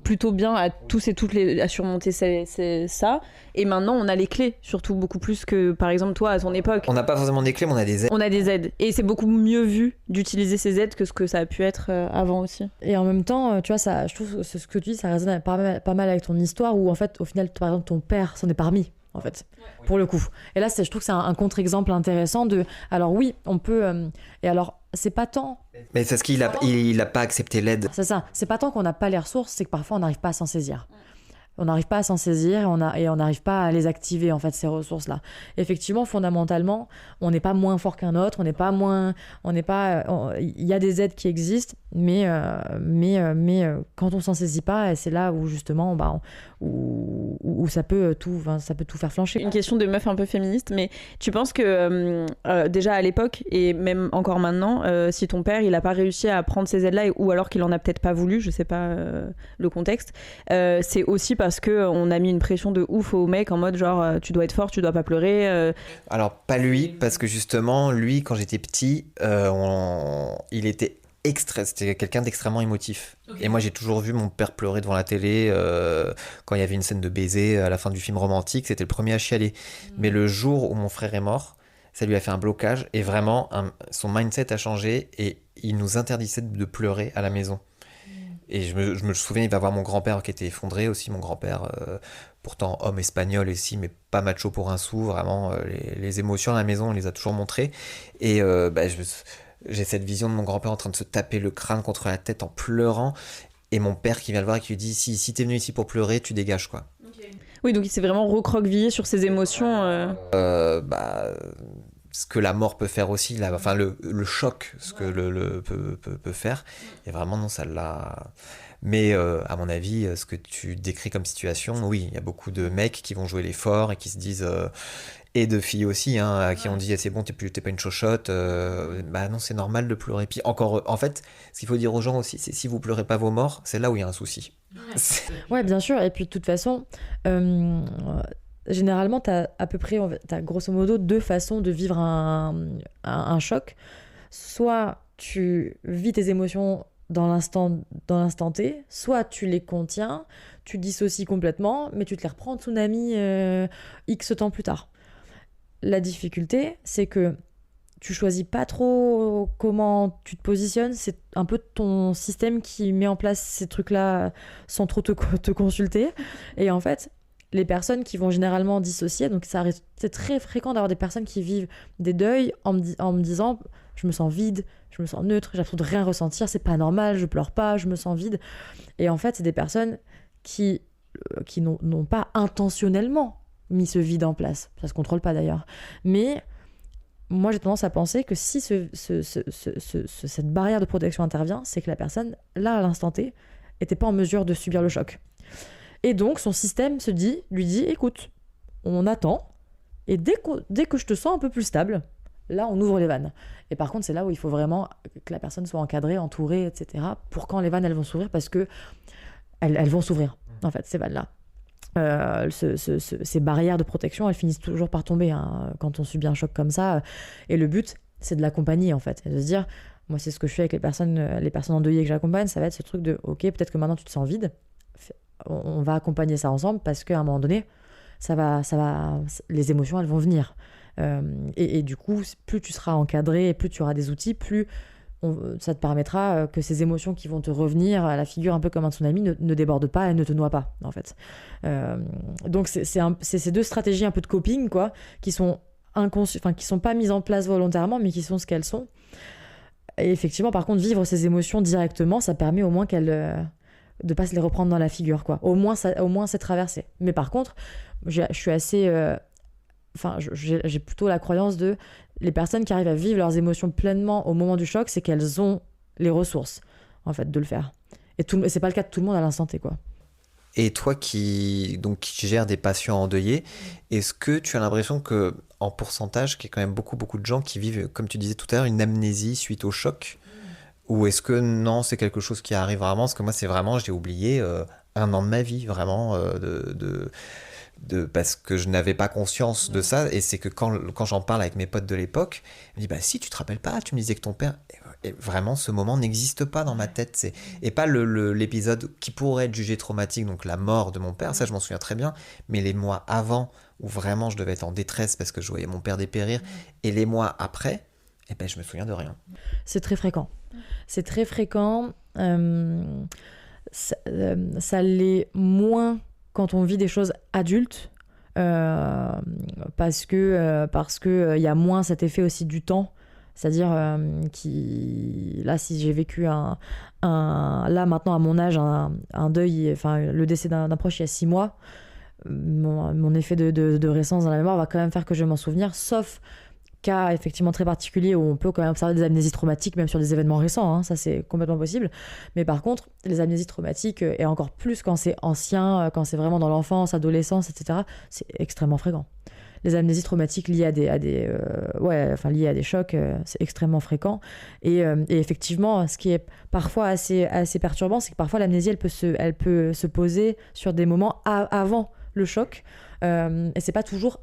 plutôt bien à tous et toutes à surmonter ça. Et maintenant, on a les clés, surtout beaucoup plus que, par exemple, toi, à ton époque. On n'a pas forcément des clés, mais on a des aides. On a des aides. Et c'est beaucoup mieux vu d'utiliser ces aides que ce que ça a pu être avant aussi. Et en même temps, tu vois, ça, je trouve que ce que tu dis, ça résonne pas mal avec ton histoire, où en fait, au final, par exemple, ton père s'en est pas remis, en fait, pour le coup. Et là, je trouve que c'est un contre-exemple intéressant de... Alors oui, on peut... et alors, c'est pas tant... Mais c'est parce qu'il a pas accepté l'aide. C'est ça. C'est pas tant qu'on n'a pas les ressources, c'est que parfois, on n'arrive pas à s'en saisir. On n'arrive pas à s'en saisir et on n'arrive pas à les activer, en fait, ces ressources-là. Effectivement, fondamentalement, on n'est pas moins fort qu'un autre, il y a des aides qui existent, mais quand on s'en saisit pas, c'est là où justement, où ça peut tout faire flancher. Une question de meuf un peu féministe, mais tu penses que déjà à l'époque et même encore maintenant, si ton père il a pas réussi à prendre ces aides-là ou alors qu'il en a peut-être pas voulu, je sais pas le contexte, c'est aussi parce que on a mis une pression de ouf au mec en mode genre tu dois être fort, tu dois pas pleurer. Alors pas lui, parce que justement lui quand j'étais petit, il était c'était quelqu'un d'extrêmement émotif. Okay. Et moi j'ai toujours vu mon père pleurer devant la télé quand il y avait une scène de baiser à la fin du film romantique, c'était le premier à chialer. Mais le jour où mon frère est mort, ça lui a fait un blocage et vraiment son mindset a changé et il nous interdisait de pleurer à la maison. Et je me souviens, il va voir mon grand-père qui était effondré aussi, mon grand-père, pourtant homme espagnol ici, mais pas macho pour un sou, vraiment, les émotions à la maison, on les a toujours montrées. Et j'ai cette vision de mon grand-père en train de se taper le crâne contre la tête en pleurant, et mon père qui vient le voir et qui lui dit, si t'es venu ici pour pleurer, tu dégages, quoi. Okay. Oui, donc il s'est vraiment recroquevillé sur ses émotions. Ce que la mort peut faire aussi, enfin le choc, ce que peut faire, et vraiment non, ça l'a... Mais à mon avis, ce que tu décris comme situation, oui, il y a beaucoup de mecs qui vont jouer les forts et qui se disent... et de filles aussi, hein, à qui on dit c'est bon, t'es pas une chochotte, bah non, c'est normal de pleurer. Puis encore, en fait, ce qu'il faut dire aux gens aussi, c'est si vous pleurez pas vos morts, c'est là où il y a un souci. Ouais, bien sûr, et puis de toute façon... Généralement, t'as grosso modo 2 façons de vivre un choc. Soit tu vis tes émotions dans l'instant T, soit tu les contiens, tu dissocies complètement, mais tu te les reprends en tsunami X temps plus tard. La difficulté, c'est que tu choisis pas trop comment tu te positionnes, c'est un peu ton système qui met en place ces trucs-là sans trop te consulter. Et en fait... les personnes qui vont généralement dissocier, donc c'est très fréquent d'avoir des personnes qui vivent des deuils en me disant je me sens vide, je me sens neutre, j'ai l'impression de rien ressentir, c'est pas normal, je pleure pas, je me sens vide. Et en fait, c'est des personnes qui n'ont pas intentionnellement mis ce vide en place. Ça se contrôle pas d'ailleurs. Mais moi, j'ai tendance à penser que si cette barrière de protection intervient, c'est que la personne, là, à l'instant T, était pas en mesure de subir le choc. Et donc, son système lui dit, écoute, on attend, et dès que je te sens un peu plus stable, là, on ouvre les vannes. Et par contre, c'est là où il faut vraiment que la personne soit encadrée, entourée, etc., pour quand les vannes, elles vont s'ouvrir, parce que elles vont s'ouvrir, en fait, ces vannes-là. Ces barrières de protection, elles finissent toujours par tomber, hein, quand on subit un choc comme ça. Et le but, c'est de l'accompagner en fait. Et de se dire, moi c'est ce que je fais avec les personnes endeuillées que j'accompagne, ça va être ce truc de, ok, peut-être que maintenant tu te sens vide, on va accompagner ça ensemble parce qu'à un moment donné, les émotions elles vont venir. Et du coup, plus tu seras encadré et plus tu auras des outils, plus ça te permettra que ces émotions qui vont te revenir à la figure un peu comme un tsunami ne débordent pas et ne te noient pas, en fait. Donc, c'est ces deux stratégies un peu de coping, quoi, qui sont qui sont pas mises en place volontairement, mais qui sont ce qu'elles sont. Et effectivement, par contre, vivre ces émotions directement, ça permet au moins de pas se les reprendre dans la figure, quoi. Au moins, c'est traversé. Mais par contre, je suis assez... j'ai plutôt la croyance de les personnes qui arrivent à vivre leurs émotions pleinement au moment du choc, c'est qu'elles ont les ressources, en fait, de le faire. Et c'est pas le cas de tout le monde à l'instant T, quoi. Et toi qui gères des patients endeuillés, est-ce que tu as l'impression que, en pourcentage, qu'il y a quand même beaucoup de gens qui vivent, comme tu disais tout à l'heure, une amnésie suite au choc? Ou est-ce que non, c'est quelque chose qui arrive vraiment? Parce que moi, c'est vraiment, j'ai oublié 1 an de ma vie, vraiment, parce que je n'avais pas conscience de ça. Et c'est que quand j'en parle avec mes potes de l'époque, ils me disent, bah si, tu te rappelles pas, tu me disais que ton père... Et vraiment, ce moment n'existe pas dans ma tête. Et pas l'épisode qui pourrait être jugé traumatique, donc la mort de mon père, ça je m'en souviens très bien, mais les mois avant, où vraiment je devais être en détresse parce que je voyais mon père dépérir, et les mois après, eh ben, je me souviens de rien. C'est très fréquent. C'est très fréquent. Ça l'est moins quand on vit des choses adultes, parce que y a moins cet effet aussi du temps. C'est-à-dire là, si j'ai vécu là maintenant à mon âge un deuil, enfin le décès d'un proche il y a 6 mois, mon effet de récence dans la mémoire va quand même faire que je vais m'en souvenir, sauf cas effectivement très particuliers où on peut quand même observer des amnésies traumatiques même sur des événements récents, hein, ça c'est complètement possible. Mais par contre, les amnésies traumatiques, et encore plus quand c'est ancien, quand c'est vraiment dans l'enfance, adolescence, etc., c'est extrêmement fréquent. Les amnésies traumatiques liées à liées à des chocs, c'est extrêmement fréquent. Et effectivement, ce qui est parfois assez perturbant, c'est que parfois l'amnésie, elle peut se poser sur des moments avant le choc, et c'est pas toujours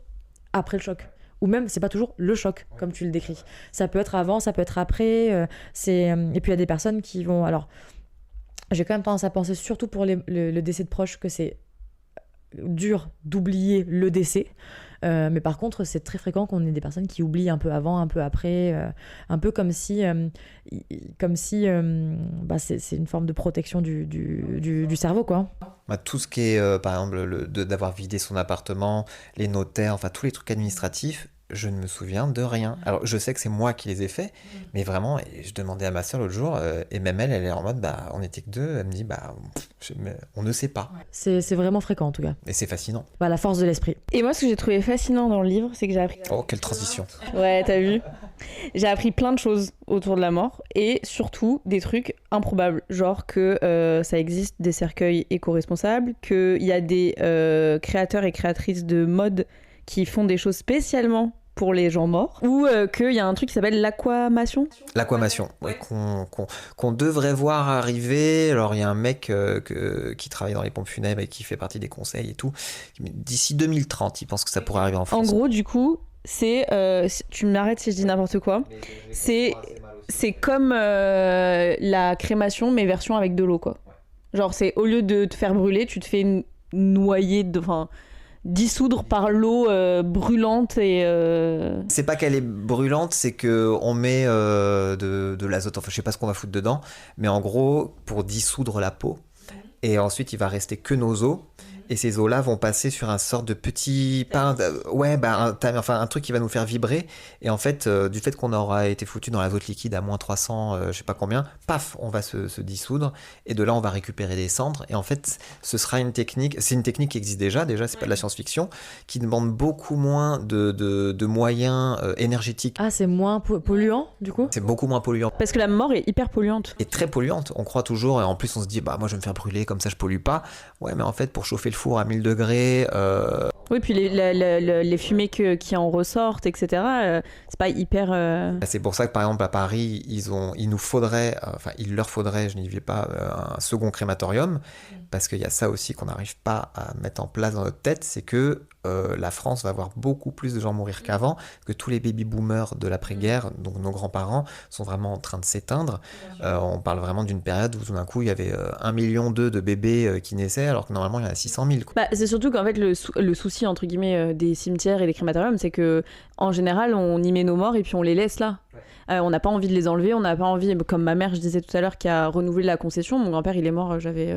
après le choc. Ou même, c'est pas toujours le choc, comme tu le décris. Ça peut être avant, ça peut être après. Et puis, il y a des personnes qui vont... Alors, j'ai quand même tendance à penser, surtout pour le décès de proches, que c'est dur d'oublier le décès. Mais par contre, c'est très fréquent qu'on ait des personnes qui oublient un peu avant, un peu après, un peu comme si c'est une forme de protection du cerveau, quoi. Tout ce qui est, par exemple, d'avoir vidé son appartement, les notaires, enfin tous les trucs administratifs, je ne me souviens de rien. Alors, je sais que c'est moi qui les ai faits, mais vraiment, et je demandais à ma soeur l'autre jour, et même elle est en mode, on était que 2, elle me dit, on ne sait pas. C'est vraiment fréquent, en tout cas. Et c'est fascinant. La force de l'esprit. Et moi, ce que j'ai trouvé fascinant dans le livre, c'est que j'ai appris... Oh, quelle transition. Ouais, t'as vu? J'ai appris plein de choses autour de la mort, et surtout des trucs improbables, genre que ça existe des cercueils éco-responsables, qu'il y a des créateurs et créatrices de mode qui font des choses spécialement pour les gens morts, ou qu'il y a un truc qui s'appelle l'aquamation. L'aquamation, ouais, qu'on devrait voir arriver. Alors il y a un mec qui travaille dans les pompes funèbres et qui fait partie des conseils et tout. D'ici 2030, il pense que ça pourrait arriver en France. En gros, du coup, c'est... tu m'arrêtes si je dis n'importe quoi. C'est comme la crémation, mais version avec de l'eau, quoi. Genre, c'est au lieu de te faire brûler, tu te fais noyer dissoudre par l'eau brûlante et... C'est pas qu'elle est brûlante, c'est qu'on met de l'azote, enfin je sais pas ce qu'on va foutre dedans, mais en gros pour dissoudre la peau, et ensuite il va rester que nos os, et ces os-là vont passer sur un sorte de petit pain, un truc qui va nous faire vibrer, et en fait, du fait qu'on aura été foutu dans l'azote liquide à moins 300, je sais pas combien, paf, on va se dissoudre, et de là on va récupérer des cendres, et en fait, ce sera une technique, c'est une technique qui existe déjà, c'est pas de la science-fiction, qui demande beaucoup moins de moyens énergétiques. Ah, c'est moins polluant, du coup? C'est beaucoup moins polluant. Parce que la mort est hyper polluante. Et très polluante, on croit toujours, et en plus on se dit, moi je vais me faire brûler, comme ça je pollue pas. Ouais, mais en fait, pour chauffer le four à 1000 degrés. Oui, puis les fumées qui en ressortent, etc., c'est pas hyper... C'est pour ça que par exemple à Paris, il leur faudrait, je n'y vais pas, un second crématorium, parce qu'il y a ça aussi qu'on n'arrive pas à mettre en place dans notre tête, c'est que la France va voir beaucoup plus de gens mourir qu'avant, que tous les baby-boomers de l'après-guerre, donc nos grands-parents, sont vraiment en train de s'éteindre. On parle vraiment d'une période où tout d'un coup il y avait 1,2 million de bébés qui naissaient, alors que normalement il y en a 600 000. Quoi. Bah, c'est surtout qu'en fait le souci entre guillemets des cimetières et des crématoriums, c'est que en général on y met nos morts et puis on les laisse là. On n'a pas envie de les enlever, on n'a pas envie, comme ma mère, je disais tout à l'heure, qui a renouvelé la concession. Mon grand-père, il est mort, j'avais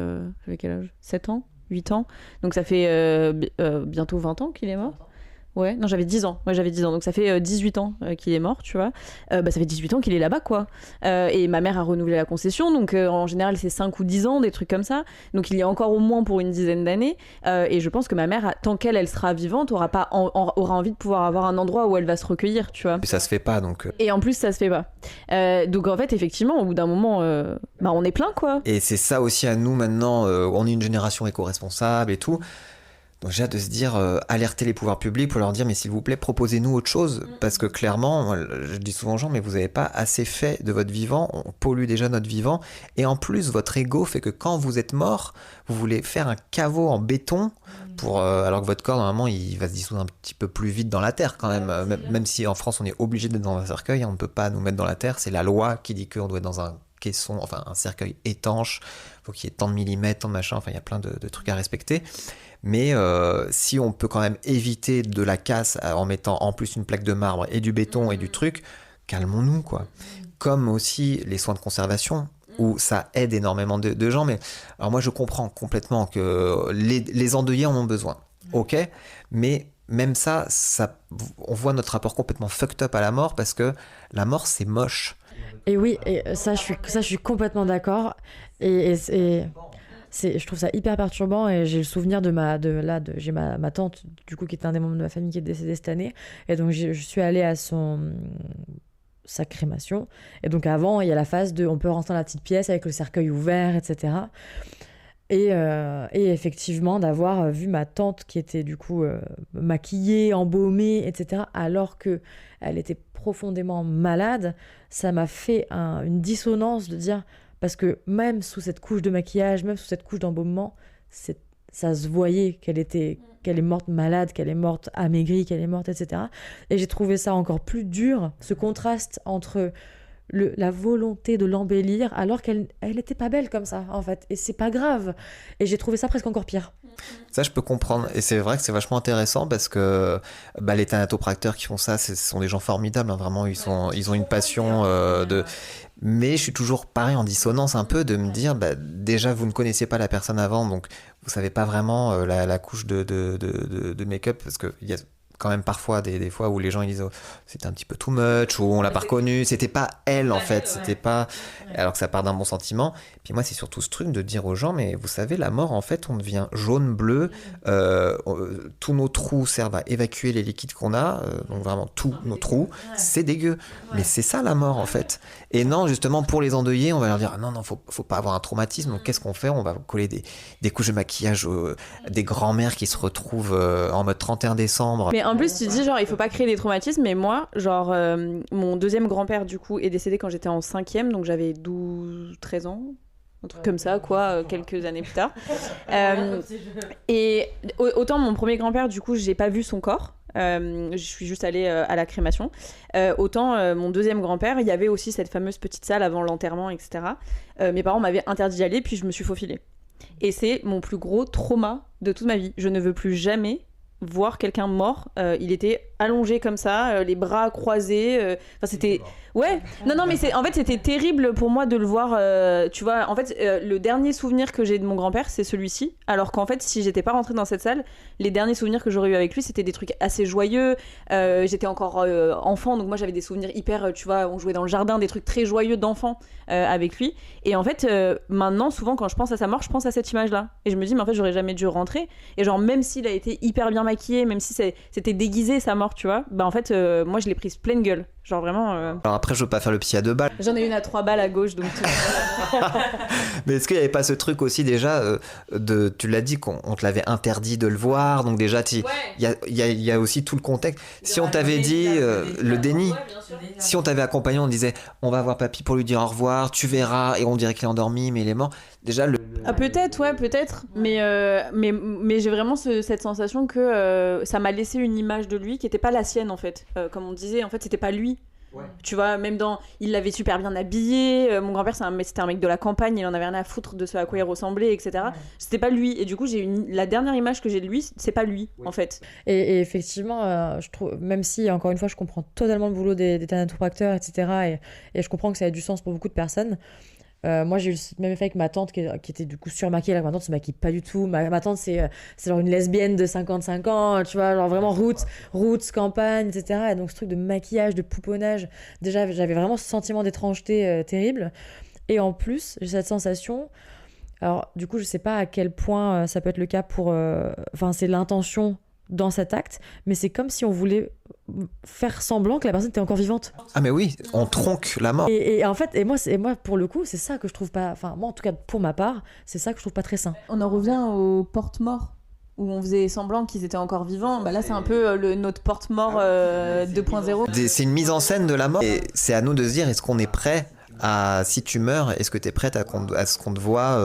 quel âge ? 7 ans 8 ans. Donc ça fait bientôt 20 ans qu'il est mort. Ouais, non, j'avais 10 ans. Ouais, j'avais 10 ans. Donc ça fait 18 ans qu'il est mort, tu vois. Ça fait 18 ans qu'il est là-bas, quoi. Et ma mère a renouvelé la concession. Donc en général, c'est 5 ou 10 ans, des trucs comme ça. Donc il y a encore au moins pour une dizaine d'années. Et je pense que ma mère, tant qu'elle sera vivante, aura envie de pouvoir avoir un endroit où elle va se recueillir, tu vois. Et ça se fait pas, donc... Et en plus, ça se fait pas. Donc en fait, effectivement, au bout d'un moment, on est plein, quoi. Et c'est ça aussi à nous maintenant, on est une génération éco-responsable et tout. Donc j'ai hâte de se dire, alerter les pouvoirs publics pour leur dire, mais s'il vous plaît, proposez-nous autre chose. Parce que clairement, moi, je dis souvent aux gens, mais vous n'avez pas assez fait de votre vivant, on pollue déjà notre vivant. Et en plus, votre ego fait que quand vous êtes mort, vous voulez faire un caveau en béton, alors que votre corps, normalement, il va se dissoudre un petit peu plus vite dans la terre quand même. Même si en France, on est obligé d'être dans un cercueil, on ne peut pas nous mettre dans la terre. C'est la loi qui dit qu'on doit être dans un caisson, enfin un cercueil étanche, il faut qu'il y ait tant de millimètres, tant de machin, enfin il y a plein de trucs à respecter. Mais si on peut quand même éviter de la casse en mettant en plus une plaque de marbre et du béton et du truc, calmons-nous, quoi. Comme aussi les soins de conservation, où ça aide énormément de gens. Mais alors moi, je comprends complètement que les endeuillés en ont besoin, ok. Mais même ça, on voit notre rapport complètement fucked up à la mort, parce que la mort, c'est moche. Et oui, et ça, je suis complètement d'accord. Et je trouve ça hyper perturbant, et j'ai le souvenir j'ai ma tante, du coup, qui était un des membres de ma famille qui est décédée cette année. Et donc, je suis allée à sa crémation. Et donc, avant, il y a la phase on peut rentrer dans la petite pièce avec le cercueil ouvert, etc. Et effectivement, d'avoir vu ma tante qui était du coup maquillée, embaumée, etc., alors qu'elle était profondément malade, ça m'a fait une dissonance de dire, parce que même sous cette couche de maquillage, même sous cette couche d'embaumement, ça se voyait qu'elle est morte malade, qu'elle est morte amaigrie, qu'elle est morte, etc. Et j'ai trouvé ça encore plus dur, ce contraste entre la volonté de l'embellir alors qu'elle n'était pas belle comme ça, en fait, et c'est pas grave, et j'ai trouvé ça presque encore pire. Ça, je peux comprendre, et c'est vrai que c'est vachement intéressant, parce que les thanatopracteurs qui font ça, ce sont des gens formidables, hein, vraiment, ils ont une passion mais je suis toujours pareil, en dissonance un peu, de me dire, déjà vous ne connaissez pas la personne avant, donc vous savez pas vraiment la couche de make-up, parce que il y a quand même parfois des fois où les gens ils disent, oh, c'était un petit peu too much, ou on l'a pas reconnue, c'était pas elle en fait, c'était pas, alors que ça part d'un bon sentiment. Puis moi, c'est surtout ce truc de dire aux gens, mais vous savez, la mort, en fait, on devient jaune, bleu, tous nos trous servent à évacuer les liquides qu'on a, donc vraiment tous nos trous, c'est dégueu, mais c'est ça la mort en fait. Et non, justement, pour les endeuillés, on va leur dire, non, faut pas avoir un traumatisme, donc qu'est-ce qu'on fait? On va coller des couches de maquillage, des grands-mères qui se retrouvent en mode 31 décembre. Mais en plus, tu dis, genre, il faut pas créer des traumatismes, mais moi, genre, mon deuxième grand-père, du coup, est décédé quand j'étais en 5e, donc j'avais 13 ans, un truc comme ça, quoi, quelques années plus tard. Et autant mon premier grand-père, du coup, j'ai pas vu son corps, je suis juste allée à la crémation. Autant mon deuxième grand-père, il y avait aussi cette fameuse petite salle avant l'enterrement, etc. Mes parents m'avaient interdit d'y aller, puis je me suis faufilée. Et c'est mon plus gros trauma de toute ma vie. Je ne veux plus jamais voir quelqu'un mort. Il était allongé comme ça, les bras croisés. Enfin, c'était... Ouais. Non, mais en fait, c'était terrible pour moi de le voir. Tu vois, en fait, le dernier souvenir que j'ai de mon grand-père, c'est celui-ci. Alors qu'en fait, si j'étais pas rentrée dans cette salle, les derniers souvenirs que j'aurais eu avec lui, c'était des trucs assez joyeux. J'étais encore enfant, donc moi, j'avais des souvenirs hyper... tu vois, on jouait dans le jardin, des trucs très joyeux d'enfant avec lui. Et en fait, maintenant, souvent, quand je pense à sa mort, je pense à cette image-là. Et je me dis, mais en fait, j'aurais jamais dû rentrer. Et genre, même s'il a été hyper bien maquillé, même si c'était déguisé, sa mort, mort, tu vois. Bah en fait, moi je l'ai prise pleine gueule. Genre vraiment. Alors après, je veux pas faire le psy à 2 balles. J'en ai une à 3 balles à gauche, donc. Mais est-ce qu'il y avait pas ce truc aussi déjà tu l'as dit qu'on te l'avait interdit de le voir, donc déjà il y a aussi tout le contexte. Si on t'avait dit le déni, si on t'avait accompagné, on disait on va voir papy pour lui dire au revoir, tu verras, et on dirait qu'il est endormi mais il est mort. Déjà Ah, peut-être, ouais, peut-être. Mais j'ai vraiment cette sensation que ça m'a laissé une image de lui qui était pas la sienne en fait. Comme on disait, en fait, c'était pas lui. Ouais. Tu vois, même il l'avait super bien habillé. Mon grand-père, c'était un mec de la campagne, il en avait rien à foutre de ce à quoi il ressemblait, etc. Ouais. C'était pas lui. Et du coup, la dernière image que j'ai de lui, c'est pas lui, en fait. Et effectivement, je trouve, même si, encore une fois, je comprends totalement le boulot des thanatopracteurs, etc. Et je comprends que ça a du sens pour beaucoup de personnes. Moi, j'ai eu le même effet avec ma tante qui était du coup surmaquillée. Ma tante se maquille pas du tout. Ma tante, c'est genre une lesbienne de 55 ans, tu vois, genre vraiment roots, campagne, etc. Et donc, ce truc de maquillage, de pouponnage, déjà, j'avais vraiment ce sentiment d'étrangeté terrible. Et en plus, j'ai cette sensation. Alors, du coup, je sais pas à quel point ça peut être le cas pour. Enfin, c'est l'intention dans cet acte, mais c'est comme si on voulait faire semblant que la personne était encore vivante. Ah mais oui, on tronque la mort. Et en fait, moi pour le coup, c'est ça que je trouve pas, enfin moi en tout cas pour ma part, c'est ça que je trouve pas très sain. On en revient aux porte-morts où on faisait semblant qu'ils étaient encore vivants. Bah là, c'est un peu notre porte-mort 2.0. C'est une mise en scène de la mort. Et c'est à nous de se dire, est-ce qu'on est prêt si tu meurs, est-ce que tu es prête à ce qu'on te voit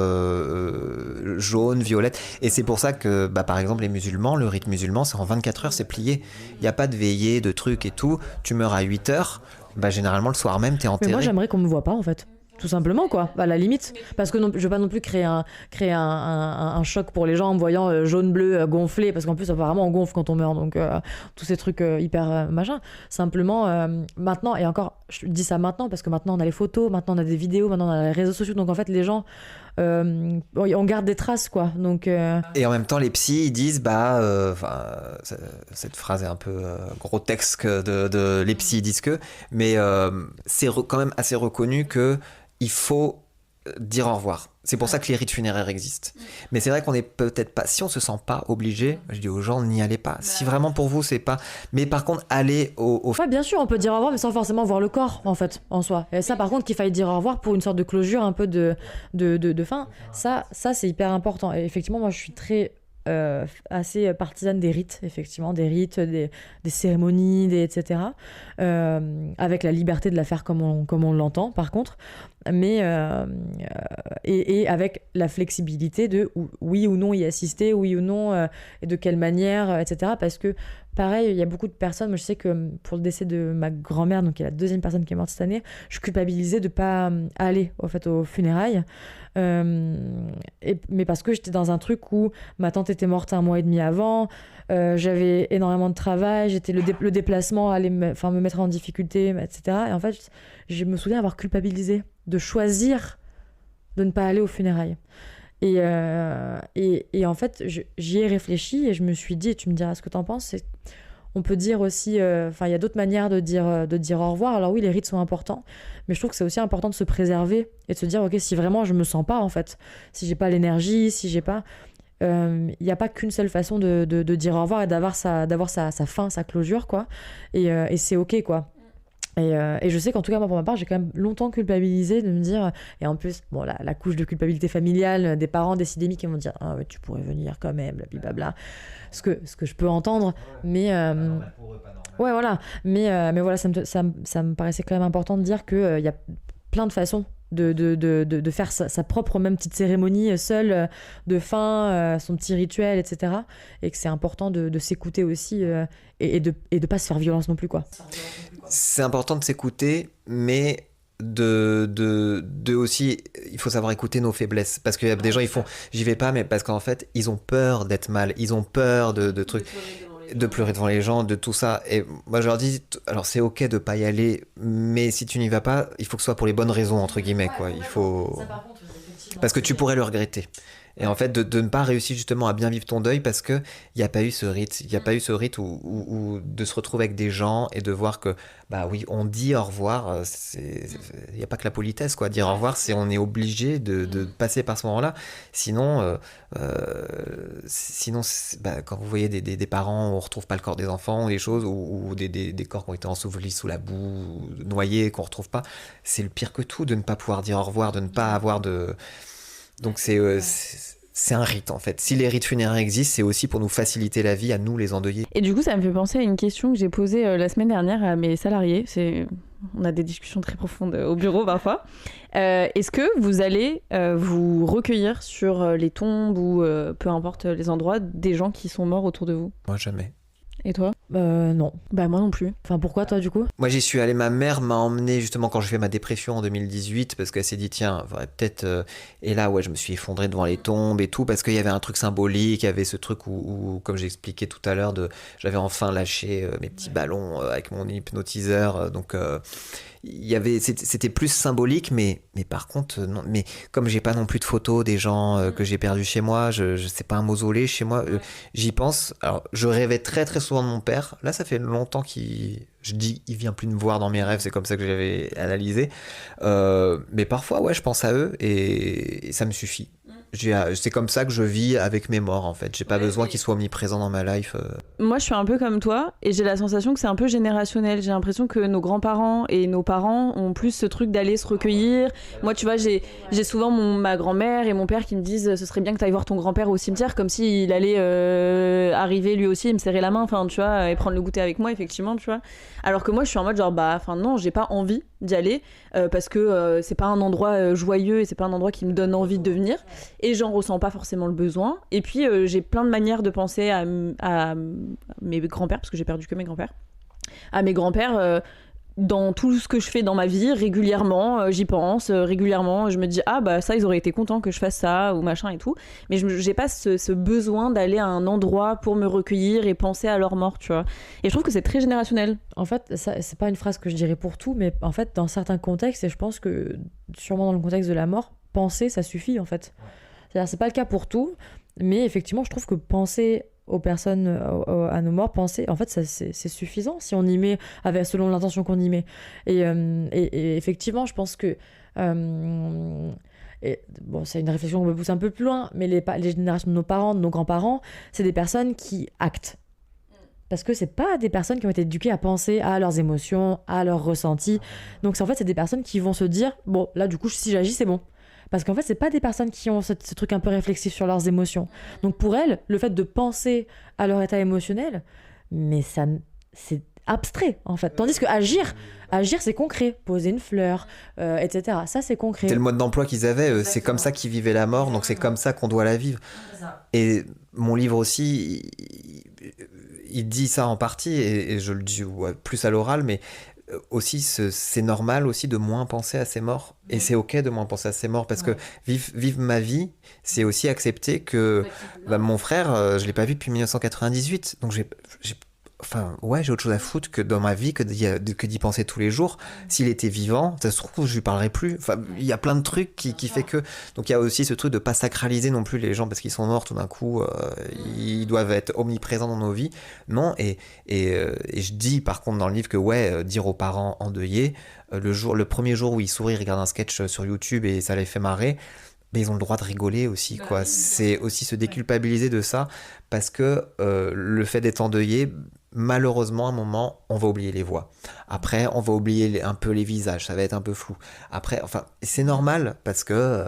jaune, violette? Et c'est pour ça que, par exemple, les musulmans, le rite musulman, c'est en 24 heures, c'est plié. Il n'y a pas de veillée, de trucs et tout. Tu meurs à 8 heures, généralement, le soir même, tu es enterré. Mais moi, j'aimerais qu'on me voit pas, en fait. Tout simplement, quoi, à la limite. Parce que je veux pas non plus créer un choc pour les gens en me voyant jaune-bleu gonflé, parce qu'en plus, apparemment, on gonfle quand on meurt, donc tous ces trucs hyper machin. Simplement, maintenant, et encore, je dis ça maintenant, parce que maintenant, on a les photos, maintenant, on a des vidéos, maintenant, on a les réseaux sociaux, donc en fait, les gens, on garde des traces, quoi. Donc, Et en même temps, les psys, ils disent, cette phrase est un peu grotesque les psys disent que, mais c'est quand même assez reconnu que il faut dire au revoir. C'est pour ça que les rites funéraires existent. Mais c'est vrai qu'on est peut-être pas... Si on se sent pas obligé, je dis aux gens, n'y allez pas. Si vraiment pour vous, c'est pas... Mais par contre, allez au... Ouais, bien sûr, on peut dire au revoir, mais sans forcément voir le corps, en fait, en soi. Et ça, par contre, qu'il faille dire au revoir pour une sorte de closure, un peu de fin, ça c'est hyper important. Et effectivement, moi, je suis très... assez partisane des rites, effectivement, des rites, des cérémonies, etc. Avec la liberté de la faire comme on l'entend, par contre. Mais et avec la flexibilité de oui ou non y assister, oui ou non, et de quelle manière, etc. Parce que, pareil, il y a beaucoup de personnes, moi je sais que pour le décès de ma grand-mère, donc qui est la deuxième personne qui est morte cette année, je culpabilisais de ne pas aller aux funérailles. Mais parce que j'étais dans un truc où ma tante était morte 1 mois et demi avant, j'avais énormément de travail, j'étais le déplacement allait me mettre en difficulté, etc. Et en fait, je me souviens avoir culpabilisé de choisir de ne pas aller aux funérailles. Et en fait, j'y ai réfléchi et je me suis dit, et tu me diras ce que t'en penses, on peut dire aussi, il y a d'autres manières de dire au revoir. Alors oui, les rites sont importants, mais je trouve que c'est aussi important de se préserver et de se dire, ok, si vraiment je me sens pas, en fait, si j'ai pas l'énergie, si j'ai pas... Il n'y a pas qu'une seule façon de dire au revoir et d'avoir sa fin, sa closure, quoi. Et c'est ok, quoi. Et je sais qu'en tout cas, moi, pour ma part, j'ai quand même longtemps culpabilisé de me dire... Et en plus, bon, la couche de culpabilité familiale des parents décidémiques qui vont dire « Ah ouais, tu pourrais venir quand même, blablabla. » Ce que je peux entendre, mais... Ouais, voilà. Mais voilà, ça me paraissait quand même important de dire qu'il y a plein de façons de faire sa propre même petite cérémonie seule de fin, son petit rituel, etc. Et que c'est important de s'écouter aussi et de pas se faire violence non plus, quoi. C'est important de s'écouter, mais de aussi, il faut savoir écouter nos faiblesses. Parce qu'il y a des gens, ils font j'y vais pas, mais parce qu'en fait, ils ont peur d'être mal, ils ont peur de trucs, de pleurer devant les gens, de tout ça. Et moi, je leur dis, alors c'est ok de pas y aller, mais si tu n'y vas pas, il faut que ce soit pour les bonnes raisons, entre guillemets, quoi. Il faut... Parce que tu pourrais le regretter. Et en fait, de ne pas réussir justement à bien vivre ton deuil parce qu'il n'y a pas eu ce rite. Il n'y a pas eu ce rite où de se retrouver avec des gens et de voir que, bah oui, on dit au revoir. Il n'y a pas que la politesse, quoi. Dire au revoir, c'est on est obligé de passer par ce moment-là. Sinon, bah, quand vous voyez des parents où on ne retrouve pas le corps des enfants, ou des choses, ou des corps qui ont été ensevelis sous la boue, noyés, qu'on ne retrouve pas, c'est le pire que tout de ne pas pouvoir dire au revoir, de ne pas avoir de... Donc c'est un rite en fait. Si les rites funéraires existent, c'est aussi pour nous faciliter la vie à nous les endeuillés. Et du coup, ça me fait penser à une question que j'ai posée la semaine dernière à mes salariés. On a des discussions très profondes au bureau parfois. Est-ce que vous allez vous recueillir sur les tombes ou peu importe les endroits des gens qui sont morts autour de vous? Moi jamais. Et toi? Non. Bah moi non plus. Enfin, pourquoi toi du coup? Moi j'y suis allé, ma mère m'a emmené justement quand je fais ma dépression en 2018 parce qu'elle s'est dit tiens, faudrait peut-être... Et là ouais, je me suis effondré devant les tombes et tout parce qu'il y avait un truc symbolique, il y avait ce truc où comme j'ai expliqué tout à l'heure, j'avais enfin lâché mes petits ballons avec mon hypnotiseur, donc c'était plus symbolique, mais par contre non, mais comme j'ai pas non plus de photos des gens que j'ai perdus chez moi, je sais pas un mausolée chez moi, j'y pense. Alors je rêvais très très souvent de mon père. Là ça fait longtemps je dis il vient plus me voir dans mes rêves, c'est comme ça que j'avais analysé, mais parfois ouais je pense à eux et ça me suffit. C'est comme ça que je vis avec mes morts en fait. J'ai pas besoin qu'ils soient omniprésents dans ma life. Moi, je suis un peu comme toi et j'ai la sensation que c'est un peu générationnel. J'ai l'impression que nos grands-parents et nos parents ont plus ce truc d'aller se recueillir. Moi, tu vois, j'ai souvent ma grand-mère et mon père qui me disent ce serait bien que tu ailles voir ton grand-père au cimetière, comme s'il allait arriver lui aussi et me serrer la main, enfin, tu vois, et prendre le goûter avec moi, effectivement, tu vois. Alors que moi, je suis en mode genre, bah, enfin, non, j'ai pas envie d'y aller parce que c'est pas un endroit joyeux et c'est pas un endroit qui me donne envie de venir et j'en ressens pas forcément le besoin. Et puis, j'ai plein de manières de penser à mes grands-pères, parce que j'ai perdu que mes grands-pères, à mes grands-pères dans tout ce que je fais dans ma vie, régulièrement, j'y pense, régulièrement, je me dis ah bah ça ils auraient été contents que je fasse ça ou machin et tout, mais j'ai pas ce besoin d'aller à un endroit pour me recueillir et penser à leur mort, tu vois. Et je trouve que c'est très générationnel. En fait, ça, c'est pas une phrase que je dirais pour tout, mais en fait, dans certains contextes, et je pense que sûrement dans le contexte de la mort, penser, ça suffit en fait. C'est-à-dire, c'est pas le cas pour tout, mais effectivement, je trouve que penser aux personnes, à nos morts, penser, en fait, ça, c'est suffisant si on y met, selon l'intention qu'on y met. Et effectivement, je pense que... bon, c'est une réflexion qu'on peut pousser un peu plus loin, mais les générations de nos parents, de nos grands-parents, c'est des personnes qui actent. Parce que c'est pas des personnes qui ont été éduquées à penser à leurs émotions, à leurs ressentis. Donc, en fait, c'est des personnes qui vont se dire, bon, là, du coup, si j'agis, c'est bon. Parce qu'en fait, c'est pas des personnes qui ont ce truc un peu réflexif sur leurs émotions. Donc pour elles, le fait de penser à leur état émotionnel, mais ça, c'est abstrait en fait. Tandis que agir, c'est concret. Poser une fleur, etc. Ça, c'est concret. C'est le mode d'emploi qu'ils avaient. C'est comme ça qu'ils vivaient la mort, donc c'est comme ça qu'on doit la vivre. Et mon livre aussi, il dit ça en partie, et je le dis plus à l'oral, mais aussi c'est normal aussi de moins penser à ses morts et c'est ok de moins penser à ses morts parce que vivre ma vie c'est aussi accepter que mon frère je l'ai pas vu depuis 1998 donc j'ai autre chose à foutre que dans ma vie que d'y penser tous les jours. S'il était vivant, ça se trouve, je lui parlerais plus. Enfin, il y a plein de trucs qui fait que... Donc il y a aussi ce truc de pas sacraliser non plus les gens parce qu'ils sont morts tout d'un coup. Ils doivent être omniprésents dans nos vies. Non, et je dis par contre dans le livre que dire aux parents endeuillés, le premier jour où ils sourient, ils regardent un sketch sur YouTube et ça les fait marrer, mais ils ont le droit de rigoler aussi, quoi. C'est aussi se déculpabiliser de ça, parce que le fait d'être endeuillé, malheureusement, à un moment, on va oublier les voix. Après, on va oublier un peu les visages, ça va être un peu flou. Après, enfin, c'est normal, parce que...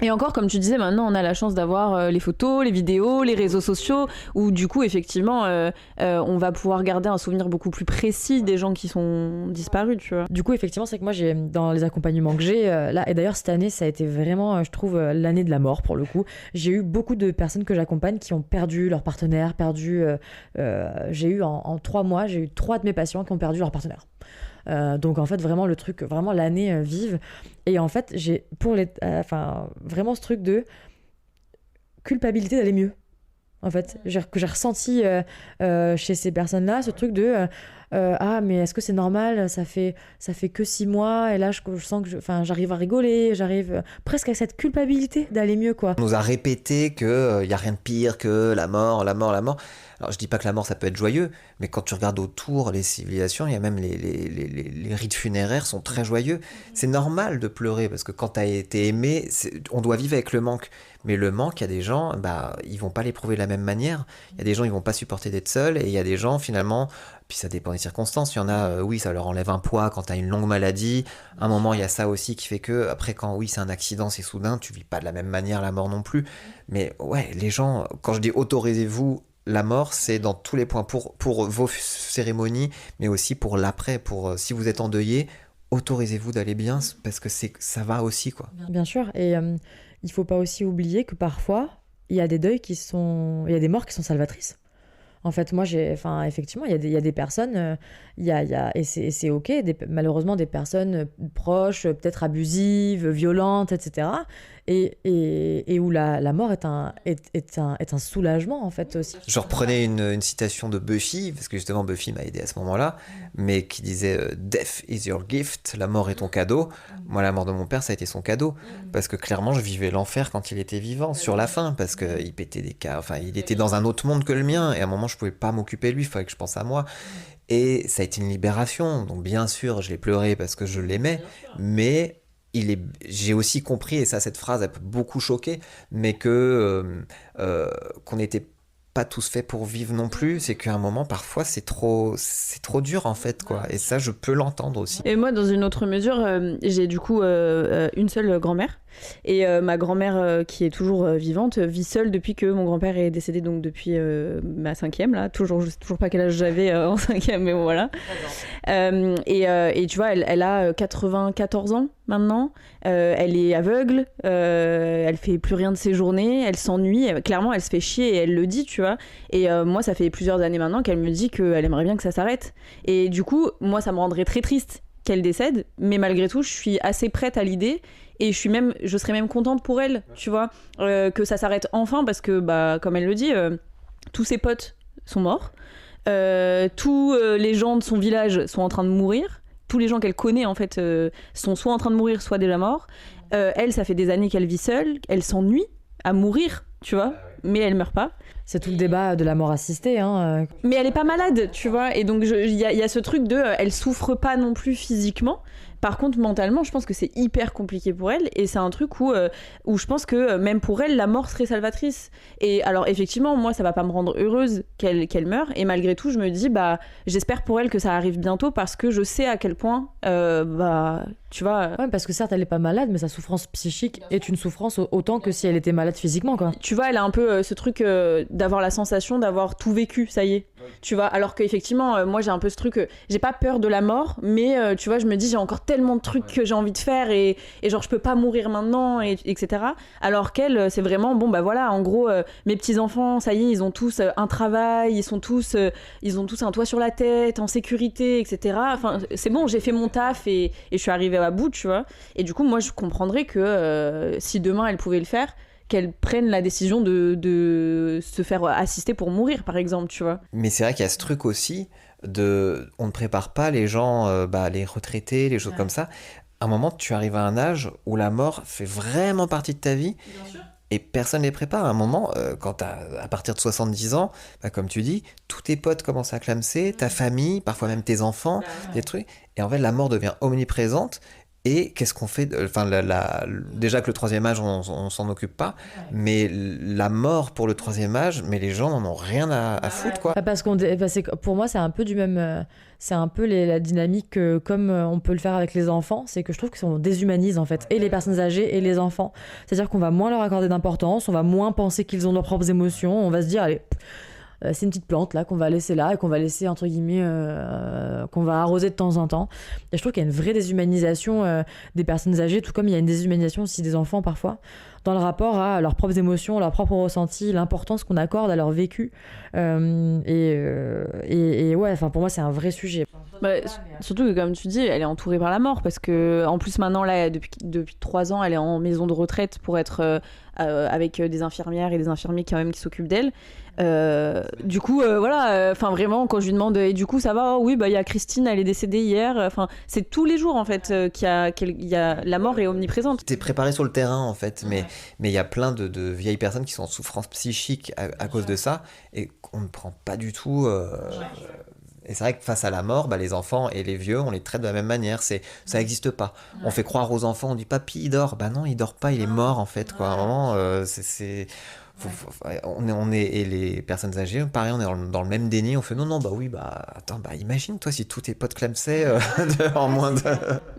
Et encore, comme tu disais, maintenant on a la chance d'avoir les photos, les vidéos, les réseaux sociaux, où du coup, effectivement, on va pouvoir garder un souvenir beaucoup plus précis des gens qui sont disparus, tu vois. Du coup, effectivement, c'est que moi, dans les accompagnements que j'ai, là, et d'ailleurs, cette année, ça a été vraiment, je trouve, l'année de la mort, pour le coup. J'ai eu beaucoup de personnes que j'accompagne qui ont perdu leur partenaire, j'ai eu en 3 mois, j'ai eu 3 de mes patients qui ont perdu leur partenaire. Donc en fait vraiment le truc, vraiment l'année vive, et en fait j'ai vraiment ce truc de culpabilité d'aller mieux en fait, que j'ai ressenti chez ces personnes-là, ce truc de ah mais est-ce que c'est normal, ça fait que 6 mois et là je sens que j'arrive à rigoler, j'arrive presque à cette culpabilité d'aller mieux quoi. On nous a répété que y a rien de pire que la mort, la mort, la mort. Alors je dis pas que la mort ça peut être joyeux, mais quand tu regardes autour les civilisations, il y a même les rites funéraires sont très joyeux. C'est normal de pleurer parce que quand t'as été aimé, on doit vivre avec le manque. Mais le manque, il y a des gens, ils vont pas l'éprouver de la même manière. Il y a des gens, ils vont pas supporter d'être seuls, et il y a des gens finalement, puis ça dépend des circonstances. Il y en a, oui, ça leur enlève un poids quand t'as une longue maladie. À un moment, il y a ça aussi qui fait que après quand oui c'est un accident, c'est soudain, tu vis pas de la même manière la mort non plus. Mais ouais, les gens, quand je dis autorisez-vous la mort, c'est dans tous les points pour vos cérémonies, mais aussi pour l'après, pour si vous êtes endeuillé, autorisez-vous d'aller bien parce que ça va aussi quoi. Bien sûr, et il faut pas aussi oublier que parfois il y a des deuils il y a des morts qui sont salvatrices. En fait, moi, effectivement, il y a des personnes, et c'est ok, malheureusement, des personnes proches, peut-être abusives, violentes, etc. Et où la mort est un soulagement, en fait, aussi. Je reprenais une citation de Buffy, parce que justement Buffy m'a aidé à ce moment-là, mais qui disait Death is your gift, la mort est ton cadeau. Moi, la mort de mon père, ça a été son cadeau, parce que clairement, je vivais l'enfer quand il était vivant, sur la fin, parce qu'il pétait des cas, enfin, il était dans un autre monde que le mien, et à un moment, je pouvais pas m'occuper de lui, il fallait que je pense à moi. Et ça a été une libération, donc bien sûr, je l'ai pleuré parce que je l'aimais, mais j'ai aussi compris, et ça, cette phrase, elle peut beaucoup choquer, mais qu'on n'était pas tous faits pour vivre non plus, c'est qu'à un moment, parfois, c'est trop dur, en fait, quoi. Et ça, je peux l'entendre aussi. Et moi, dans une autre mesure, j'ai du coup une seule grand-mère. Et ma grand-mère, qui est toujours vivante, vit seule depuis que mon grand-père est décédé, donc depuis ma 5e, là. Je sais toujours pas quel âge j'avais en 5e, mais bon, voilà. Et tu vois, elle a 94 ans maintenant. Elle est aveugle, elle fait plus rien de ses journées, elle s'ennuie. Clairement, elle se fait chier et elle le dit, tu vois. Et moi, ça fait plusieurs années maintenant qu'elle me dit qu'elle aimerait bien que ça s'arrête. Et du coup, moi, ça me rendrait très triste qu'elle décède, mais malgré tout, je suis assez prête à l'idée. Et je serais même contente pour elle, tu vois, que ça s'arrête enfin, parce que, comme elle le dit, tous ses potes sont morts, tous les gens de son village sont en train de mourir, tous les gens qu'elle connaît, en fait, sont soit en train de mourir, soit déjà morts. Elle, ça fait des années qu'elle vit seule, elle s'ennuie à mourir, tu vois, mais elle meurt pas. C'est tout le débat de la mort assistée. Hein. Mais elle est pas malade, tu vois, et donc il y a ce truc de... elle souffre pas non plus physiquement. Par contre, mentalement, je pense que c'est hyper compliqué pour elle, et c'est un truc où je pense que même pour elle, la mort serait salvatrice. Et alors, effectivement, moi, ça va pas me rendre heureuse qu'elle meure, et malgré tout, je me dis, j'espère pour elle que ça arrive bientôt, parce que je sais à quel point, tu vois... Ouais, parce que certes, elle est pas malade, mais sa souffrance psychique est une souffrance autant que si elle était malade physiquement, quoi. Tu vois, elle a un peu ce truc d'avoir la sensation d'avoir tout vécu, ça y est. Tu vois, alors qu'effectivement, moi, j'ai un peu ce truc, j'ai pas peur de la mort, mais tu vois, je me dis, j'ai encore tellement de trucs que j'ai envie de faire, et genre, je peux pas mourir maintenant, etc. Alors qu'elle, c'est vraiment, voilà, en gros, mes petits-enfants, ça y est, ils ont tous un travail, ils ont tous un toit sur la tête, en sécurité, etc. Enfin, c'est bon, j'ai fait mon taf, et je suis arrivée à bout, tu vois. Et du coup, moi, je comprendrais que si demain, elle pouvait le faire, qu'elle prenne la décision de se faire assister pour mourir, par exemple, tu vois. Mais c'est vrai qu'il y a ce truc aussi on ne prépare pas les gens, les retraités, les choses comme ça. À un moment, tu arrives à un âge où la mort fait vraiment partie de ta vie. Bien sûr. Et personne ne les prépare. À un moment, à partir de 70 ans, comme tu dis, tous tes potes commencent à clamser, ta famille, parfois même tes enfants, des trucs. Et en fait, la mort devient omniprésente. Et qu'est-ce qu'on fait déjà que le troisième âge, on s'en occupe pas, mais la mort pour le troisième âge, mais les gens n'en ont rien à foutre, quoi. Parce pour moi, c'est un peu du même... c'est un peu la dynamique comme on peut le faire avec les enfants, c'est que je trouve qu'on déshumanise, en fait, et les personnes âgées et les enfants. C'est-à-dire qu'on va moins leur accorder d'importance, on va moins penser qu'ils ont leurs propres émotions, on va se dire, allez... c'est une petite plante là qu'on va laisser là et qu'on va laisser entre guillemets qu'on va arroser de temps en temps. Et je trouve qu'il y a une vraie déshumanisation des personnes âgées, tout comme il y a une déshumanisation aussi des enfants parfois. dans le rapport à leurs propres émotions, leurs propres ressentis, l'importance qu'on accorde à leur vécu. Et ouais, enfin pour moi c'est un vrai sujet. Surtout que comme tu dis, elle est entourée par la mort parce que en plus maintenant là depuis 3 ans, elle est en maison de retraite pour être avec des infirmières et des infirmiers quand même qui s'occupent d'elle. Du coup voilà, enfin vraiment quand je lui demande et du coup ça va, oh, oui il y a Christine, elle est décédée hier, enfin c'est tous les jours en fait qu'il y a la mort est omniprésente. T'es préparé sur le terrain en fait, mais il y a plein de vieilles personnes qui sont en souffrance psychique à cause de ça et qu'on ne prend pas du tout. Et c'est vrai que face à la mort, les enfants et les vieux, on les traite de la même manière. Ça n'existe pas. On fait croire aux enfants, on dit papy il dort. Non, il dort pas, il est mort en fait. Quoi. Vraiment, on est et les personnes âgées, pareil, on est dans le même déni. On fait non, oui, attends, imagine toi si tous tes potes clamsaient en moins de.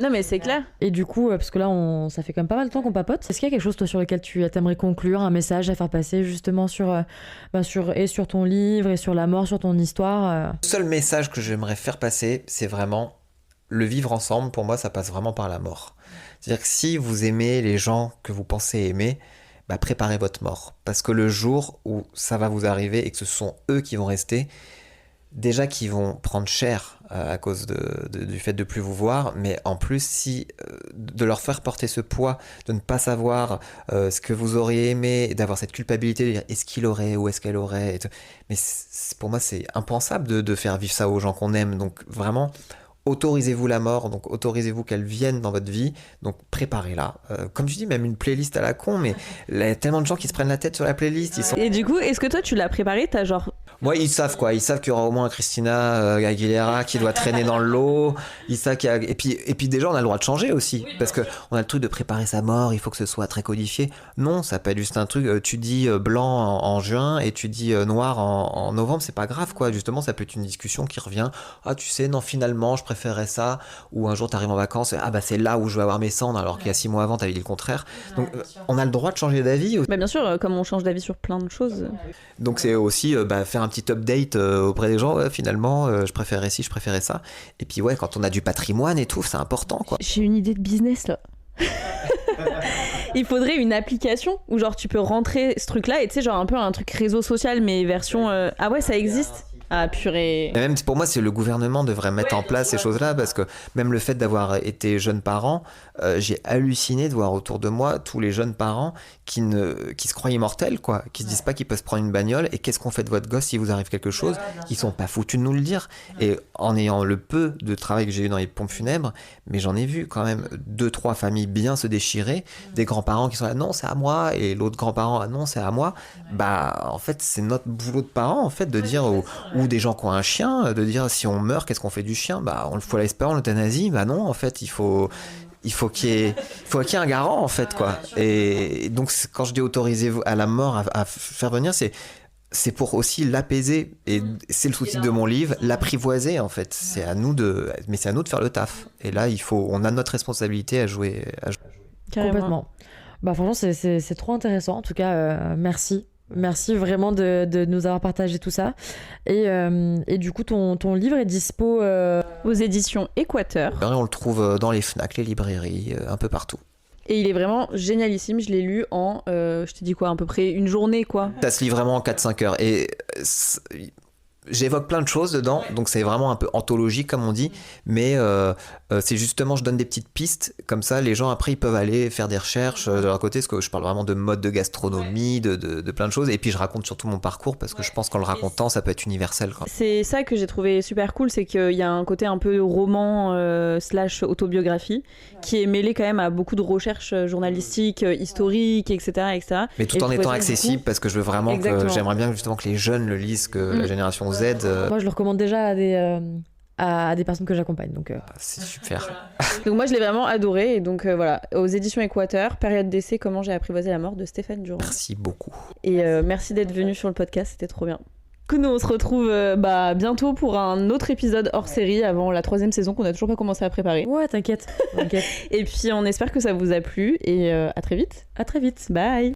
Non mais c'est clair. Et du coup, parce que là, ça fait quand même pas mal de temps qu'on papote. Est-ce qu'il y a quelque chose toi sur lequel tu aimerais conclure, un message à faire passer justement sur ton livre et sur la mort, sur ton histoire Le seul message que j'aimerais faire passer, c'est vraiment le vivre ensemble. Pour moi, ça passe vraiment par la mort. C'est-à-dire que si vous aimez les gens que vous pensez aimer, préparez votre mort. Parce que le jour où ça va vous arriver et que ce sont eux qui vont rester, déjà qu'ils vont prendre cher à cause du fait de plus vous voir, mais en plus, de leur faire porter ce poids, de ne pas savoir ce que vous auriez aimé, d'avoir cette culpabilité de dire est-ce qu'il aurait ou est-ce qu'elle aurait. Mais pour moi, c'est impensable de faire vivre ça aux gens qu'on aime. Donc vraiment, autorisez-vous la mort, donc autorisez-vous qu'elle vienne dans votre vie, donc préparez-la. Comme je dis, même une playlist à la con, mais il y a tellement de gens qui se prennent la tête sur la playlist. Et du coup, est-ce que toi tu l'as préparée, t'as genre... Moi, ils savent qu'il y aura au moins un Christina Aguilera qui doit traîner dans le lot. Ils savent qu'il y a... et puis déjà, on a le droit de changer aussi, parce que on a le truc de préparer sa mort, il faut que ce soit très codifié. Non, ça peut être juste un truc, tu dis blanc en juin et tu dis noir en novembre, c'est pas grave, quoi. Justement, ça peut être une discussion qui revient. Ah, tu sais, non, finalement, je préférerais ça. Ou un jour, t'arrives en vacances, c'est là où je vais avoir mes cendres, alors qu'il y a 6 mois avant, t'avais dit le contraire. Donc, on a le droit de changer d'avis. Bien sûr, comme on change d'avis sur plein de choses. Donc, c'est aussi faire un petit update auprès des gens. Finalement, je préférais ci, je préférais ça. Et puis, quand on a du patrimoine et tout, c'est important, quoi. J'ai une idée de business, là. Il faudrait une application où genre tu peux rentrer ce truc-là et tu sais genre un peu un truc réseau social mais version... Ah ouais, ça existe ? Ah purée. Et même pour moi, c'est le gouvernement devrait mettre en place ces choses-là, parce que même le fait d'avoir été jeune parent, j'ai halluciné de voir autour de moi tous les jeunes parents qui se croient immortels, quoi, qui se disent pas qu'ils peuvent se prendre une bagnole. Et qu'est-ce qu'on fait de votre gosse si vous arrive quelque chose ? Ils sont pas foutus de nous le dire. Et en ayant le peu de travail que j'ai eu dans les pompes funèbres, mais j'en ai vu quand même 2-3 familles bien se déchirer, des grands-parents qui sont là, non, c'est à moi, et l'autre grand-parent, ah non, c'est à moi. En fait, c'est notre boulot de parents, en fait, de dire ou des gens qui ont un chien, de dire si on meurt, qu'est-ce qu'on fait du chien ? On le faut l'espérer en euthanasie. Non, en fait, il faut qu'il y ait un garant, en fait, quoi. Et donc, quand je dis autoriser à la mort à faire venir, c'est pour aussi l'apaiser. Et c'est le sous-titre de mon livre, l'apprivoiser, en fait. C'est à nous de faire le taf. Et là, on a notre responsabilité à jouer. Complètement. Franchement, c'est trop intéressant. En tout cas, merci. Merci vraiment de nous avoir partagé tout ça. Et du coup, ton livre est dispo aux éditions Équateur. On le trouve dans les Fnac, les librairies, un peu partout. Et il est vraiment génialissime. Je l'ai lu en, je te dis quoi, à peu près une journée, quoi. Ça se lit vraiment en 4-5 heures. Et j'évoque plein de choses dedans, donc c'est vraiment un peu anthologique comme on dit, mais c'est justement, je donne des petites pistes, comme ça les gens après ils peuvent aller faire des recherches de leur côté, parce que je parle vraiment de mode de gastronomie, de plein de choses, et puis je raconte surtout mon parcours, parce que je pense qu'en le racontant ça peut être universel, quoi. C'est ça que j'ai trouvé super cool, c'est qu'il y a un côté un peu roman / autobiographie, qui est mêlé quand même à beaucoup de recherches journalistiques, historiques, etc. Mais tout en étant accessible, parce que je veux vraiment j'aimerais bien justement que les jeunes le lisent, que la génération Z. Moi, je le recommande déjà à des personnes que j'accompagne. Donc, c'est super. Donc moi, je l'ai vraiment adoré. Et donc voilà, aux éditions Équateur, période d'essai, comment j'ai apprivoisé la mort de Stéphane Durand. Merci beaucoup. Et merci d'être venu sur le podcast, c'était trop bien. Nous, on se retrouve bientôt pour un autre épisode hors série avant la 3e saison qu'on n'a toujours pas commencé à préparer. Ouais, t'inquiète. Et puis, on espère que ça vous a plu et à très vite. À très vite. Bye.